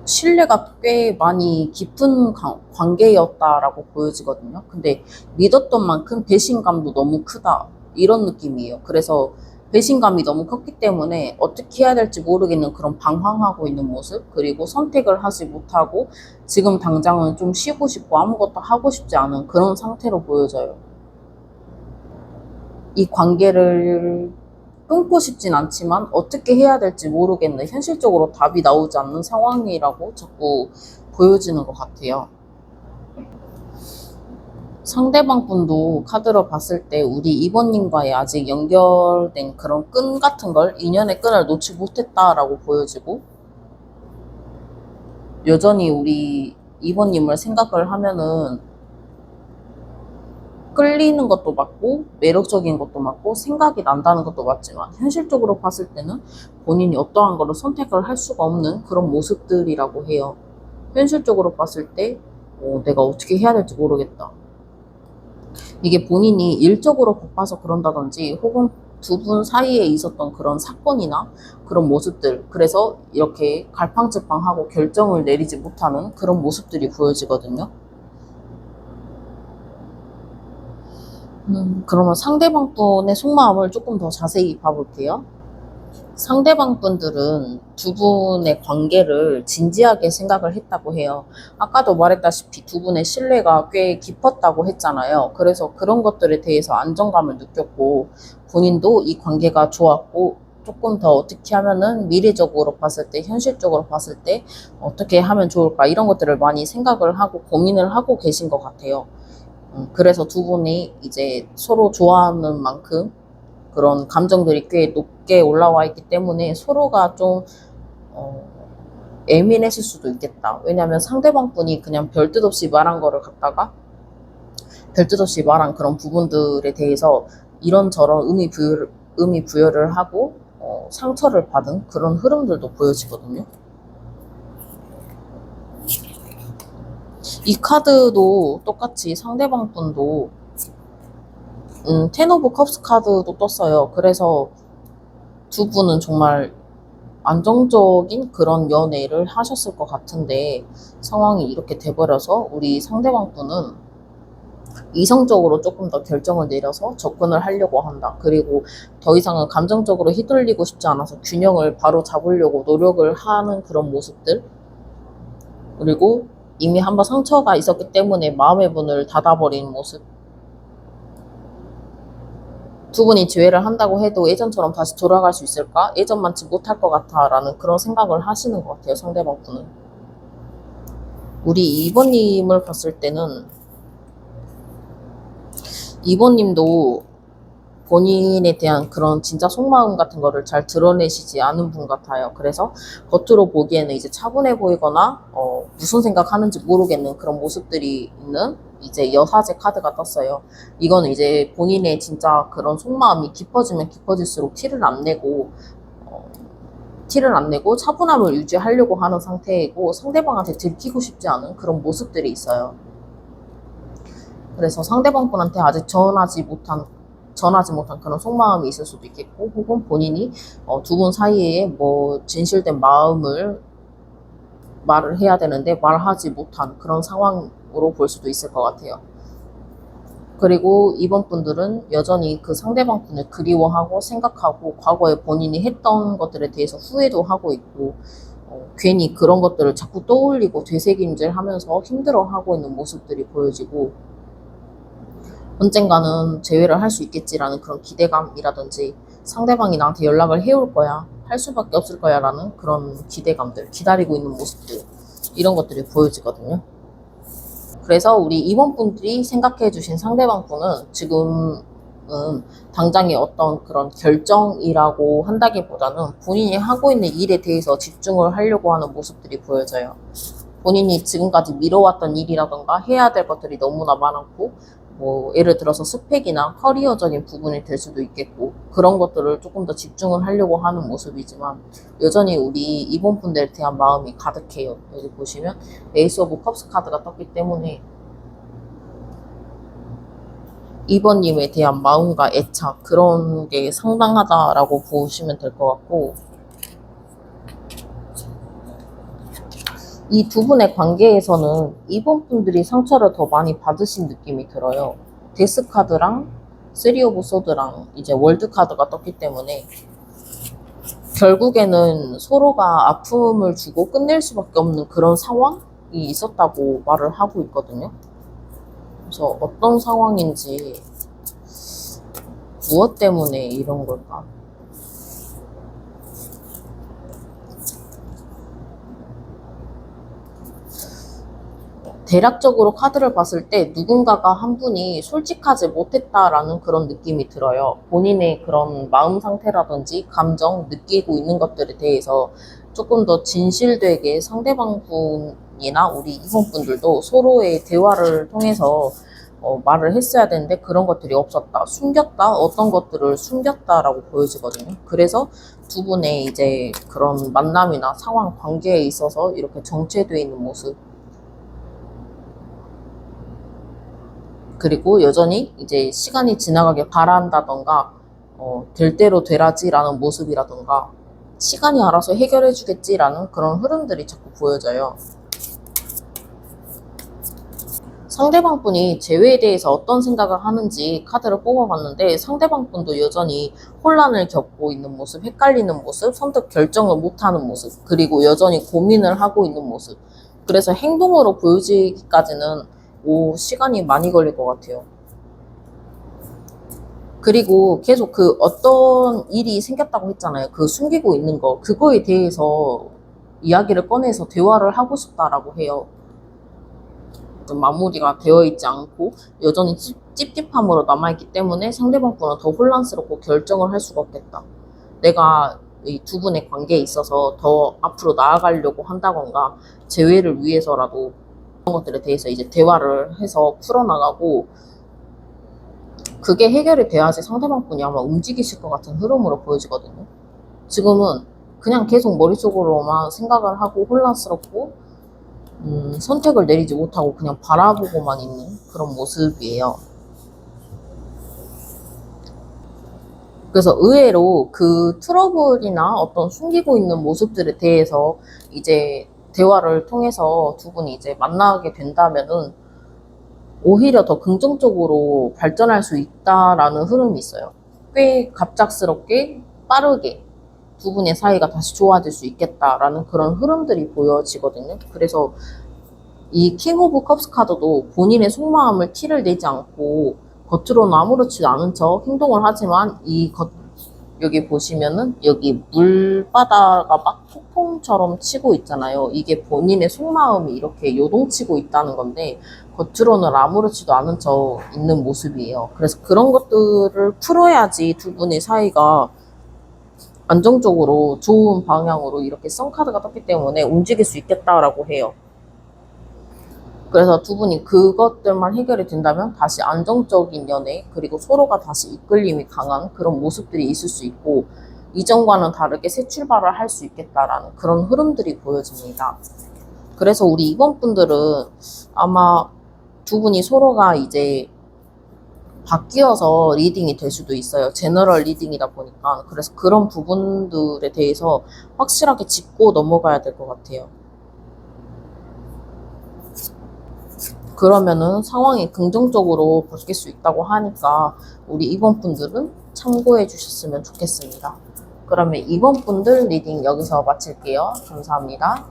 신뢰가 꽤 많이 깊은 관계였다라고 보여지거든요. 근데 믿었던 만큼 배신감도 너무 크다. 이런 느낌이에요. 그래서 배신감이 너무 컸기 때문에 어떻게 해야 될지 모르겠는 그런 방황하고 있는 모습, 그리고 선택을 하지 못하고 지금 당장은 좀 쉬고 싶고 아무것도 하고 싶지 않은 그런 상태로 보여져요. 이 관계를 끊고 싶진 않지만 어떻게 해야 될지 모르겠는 현실적으로 답이 나오지 않는 상황이라고 자꾸 보여지는 것 같아요. 상대방 분도 카드로 봤을 때 우리 이번님과의 아직 연결된 그런 끈 같은 걸, 인연의 끈을 놓지 못했다라고 보여지고, 여전히 우리 이번님을 생각을 하면은 끌리는 것도 맞고 매력적인 것도 맞고 생각이 난다는 것도 맞지만 현실적으로 봤을 때는 본인이 어떠한 거를 선택을 할 수가 없는 그런 모습들이라고 해요. 현실적으로 봤을 때 내가 어떻게 해야 될지 모르겠다. 이게 본인이 일적으로 바빠서 그런다든지 혹은 두 분 사이에 있었던 그런 사건이나 그런 모습들, 그래서 이렇게 갈팡질팡하고 결정을 내리지 못하는 그런 모습들이 보여지거든요. 그러면 상대방 분의 속마음을 조금 더 자세히 봐볼게요. 상대방 분들은 두 분의 관계를 진지하게 생각을 했다고 해요. 아까도 말했다시피 두 분의 신뢰가 꽤 깊었다고 했잖아요. 그래서 그런 것들에 대해서 안정감을 느꼈고 본인도 이 관계가 좋았고 조금 더 어떻게 하면은 미래적으로 봤을 때, 현실적으로 봤을 때 어떻게 하면 좋을까 이런 것들을 많이 생각을 하고 고민을 하고 계신 것 같아요. 그래서 두 분이 이제 서로 좋아하는 만큼 그런 감정들이 꽤 높게 올라와 있기 때문에 서로가 좀 어, 예민했을 수도 있겠다. 왜냐하면 상대방 분이 그냥 별뜻 없이 말한 거를 갖다가 별뜻 없이 말한 그런 부분들에 대해서 이런저런 의미 부여를 하고 상처를 받은 그런 흐름들도 보여지거든요. 이 카드도 똑같이 상대방 분도 텐 오브 컵스 카드도 떴어요. 그래서 두 분은 정말 안정적인 그런 연애를 하셨을 것 같은데 상황이 이렇게 돼버려서 우리 상대방 분은 이성적으로 조금 더 결정을 내려서 접근을 하려고 한다. 그리고 더 이상은 감정적으로 휘둘리고 싶지 않아서 균형을 바로 잡으려고 노력을 하는 그런 모습들. 그리고 이미 한번 상처가 있었기 때문에 마음의 문을 닫아버린 모습. 두 분이 지회를 한다고 해도 예전처럼 다시 돌아갈 수 있을까? 예전만치 못할 것 같아 라는 그런 생각을 하시는 것 같아요, 상대방 분은. 우리 2번님을 봤을 때는 2번님도 본인에 대한 그런 진짜 속마음 같은 거를 잘 드러내시지 않은 분 같아요. 그래서 겉으로 보기에는 이제 차분해 보이거나 무슨 생각하는지 모르겠는 그런 모습들이 있는 이제 여사제 카드가 떴어요. 이거는 이제 본인의 진짜 그런 속마음이 깊어지면 깊어질수록 티를 안 내고 차분함을 유지하려고 하는 상태이고 상대방한테 들키고 싶지 않은 그런 모습들이 있어요. 그래서 상대방 분한테 아직 전하지 못한 그런 속마음이 있을 수도 있겠고, 혹은 본인이 두 분 사이에 뭐 진실된 마음을 말을 해야 되는데 말하지 못한 그런 상황으로 볼 수도 있을 것 같아요. 그리고 이번 분들은 여전히 그 상대방 분을 그리워하고 생각하고 과거에 본인이 했던 것들에 대해서 후회도 하고 있고 괜히 그런 것들을 자꾸 떠올리고 되새김질 하면서 힘들어하고 있는 모습들이 보여지고 언젠가는 재회를 할 수 있겠지라는 그런 기대감이라든지 상대방이 나한테 연락을 해올 거야, 할 수밖에 없을 거야 라는 그런 기대감들, 기다리고 있는 모습들 이런 것들이 보여지거든요. 그래서 우리 이번분들이 생각해 주신 상대방 분은 지금은 당장의 어떤 그런 결정이라고 한다기보다는 본인이 하고 있는 일에 대해서 집중을 하려고 하는 모습들이 보여져요. 본인이 지금까지 미뤄왔던 일이라던가 해야 될 것들이 너무나 많았고 뭐 예를 들어서 스펙이나 커리어적인 부분이 될 수도 있겠고 그런 것들을 조금 더 집중을 하려고 하는 모습이지만 여전히 우리 이번 분들에 대한 마음이 가득해요. 여기 보시면 에이스 오브 컵스 카드가 떴기 때문에 이번님에 대한 마음과 애착 그런 게 상당하다라고 보시면 될 것 같고 이 두 분의 관계에서는 이번 분들이 상처를 더 많이 받으신 느낌이 들어요. 데스 카드랑 쓰리 오브 소드랑 이제 월드 카드가 떴기 때문에 결국에는 서로가 아픔을 주고 끝낼 수밖에 없는 그런 상황이 있었다고 말을 하고 있거든요. 그래서 어떤 상황인지 무엇 때문에 이런 걸까? 대략적으로 카드를 봤을 때 누군가가 한 분이 솔직하지 못했다라는 그런 느낌이 들어요. 본인의 그런 마음 상태라든지 감정, 느끼고 있는 것들에 대해서 조금 더 진실되게 상대방 분이나 우리 이성분들도 서로의 대화를 통해서 말을 했어야 되는데 그런 것들이 없었다. 숨겼다. 어떤 것들을 숨겼다라고 보여지거든요. 그래서 두 분의 이제 그런 만남이나 상황, 관계에 있어서 이렇게 정체되어 있는 모습 그리고 여전히 이제 시간이 지나가길 바란다던가 될 대로 되라지라는 모습이라던가 시간이 알아서 해결해 주겠지라는 그런 흐름들이 자꾸 보여져요. 상대방 분이 재회에 대해서 어떤 생각을 하는지 카드를 뽑아봤는데 상대방 분도 여전히 혼란을 겪고 있는 모습, 헷갈리는 모습, 선뜻 결정을 못하는 모습, 그리고 여전히 고민을 하고 있는 모습. 그래서 행동으로 보여지기까지는 시간이 많이 걸릴 것 같아요. 그리고 계속 그 어떤 일이 생겼다고 했잖아요. 그 숨기고 있는 거. 그거에 대해서 이야기를 꺼내서 대화를 하고 싶다라고 해요. 마무리가 되어 있지 않고 여전히 찝찝함으로 남아있기 때문에 상대방 분은 더 혼란스럽고 결정을 할 수가 없겠다. 내가 이 두 분의 관계에 있어서 더 앞으로 나아가려고 한다던가 재회를 위해서라도 그런 것들에 대해서 이제 대화를 해서 풀어나가고 그게 해결이 돼야지 상대방 분이 아마 움직이실 것 같은 흐름으로 보여지거든요. 지금은 그냥 계속 머릿속으로만 생각을 하고 혼란스럽고 선택을 내리지 못하고 그냥 바라보고만 있는 그런 모습이에요. 그래서 의외로 그 트러블이나 어떤 숨기고 있는 모습들에 대해서 이제 대화를 통해서 두 분이 이제 만나게 된다면은 오히려 더 긍정적으로 발전할 수 있다라는 흐름이 있어요. 꽤 갑작스럽게 빠르게 두 분의 사이가 다시 좋아질 수 있겠다라는 그런 흐름들이 보여지거든요. 그래서 이 킹 오브 컵스 카드도 본인의 속마음을 티를 내지 않고 겉으로는 아무렇지도 않은 척 행동을 하지만 여기 보시면은 여기 물바다가 막 폭풍처럼 치고 있잖아요. 이게 본인의 속마음이 이렇게 요동치고 있다는 건데 겉으로는 아무렇지도 않은 척 있는 모습이에요. 그래서 그런 것들을 풀어야지 두 분의 사이가 안정적으로 좋은 방향으로 이렇게 썬카드가 떴기 때문에 움직일 수 있겠다라고 해요. 그래서 두 분이 그것들만 해결이 된다면 다시 안정적인 연애, 그리고 서로가 다시 이끌림이 강한 그런 모습들이 있을 수 있고 이전과는 다르게 새 출발을 할 수 있겠다라는 그런 흐름들이 보여집니다. 그래서 우리 이번 분들은 아마 두 분이 서로가 이제 바뀌어서 리딩이 될 수도 있어요. 제너럴 리딩이다 보니까. 그래서 그런 부분들에 대해서 확실하게 짚고 넘어가야 될 것 같아요. 그러면은 상황이 긍정적으로 바뀔 수 있다고 하니까 우리 이번 분들은 참고해 주셨으면 좋겠습니다. 그러면 이번 분들 리딩 여기서 마칠게요. 감사합니다.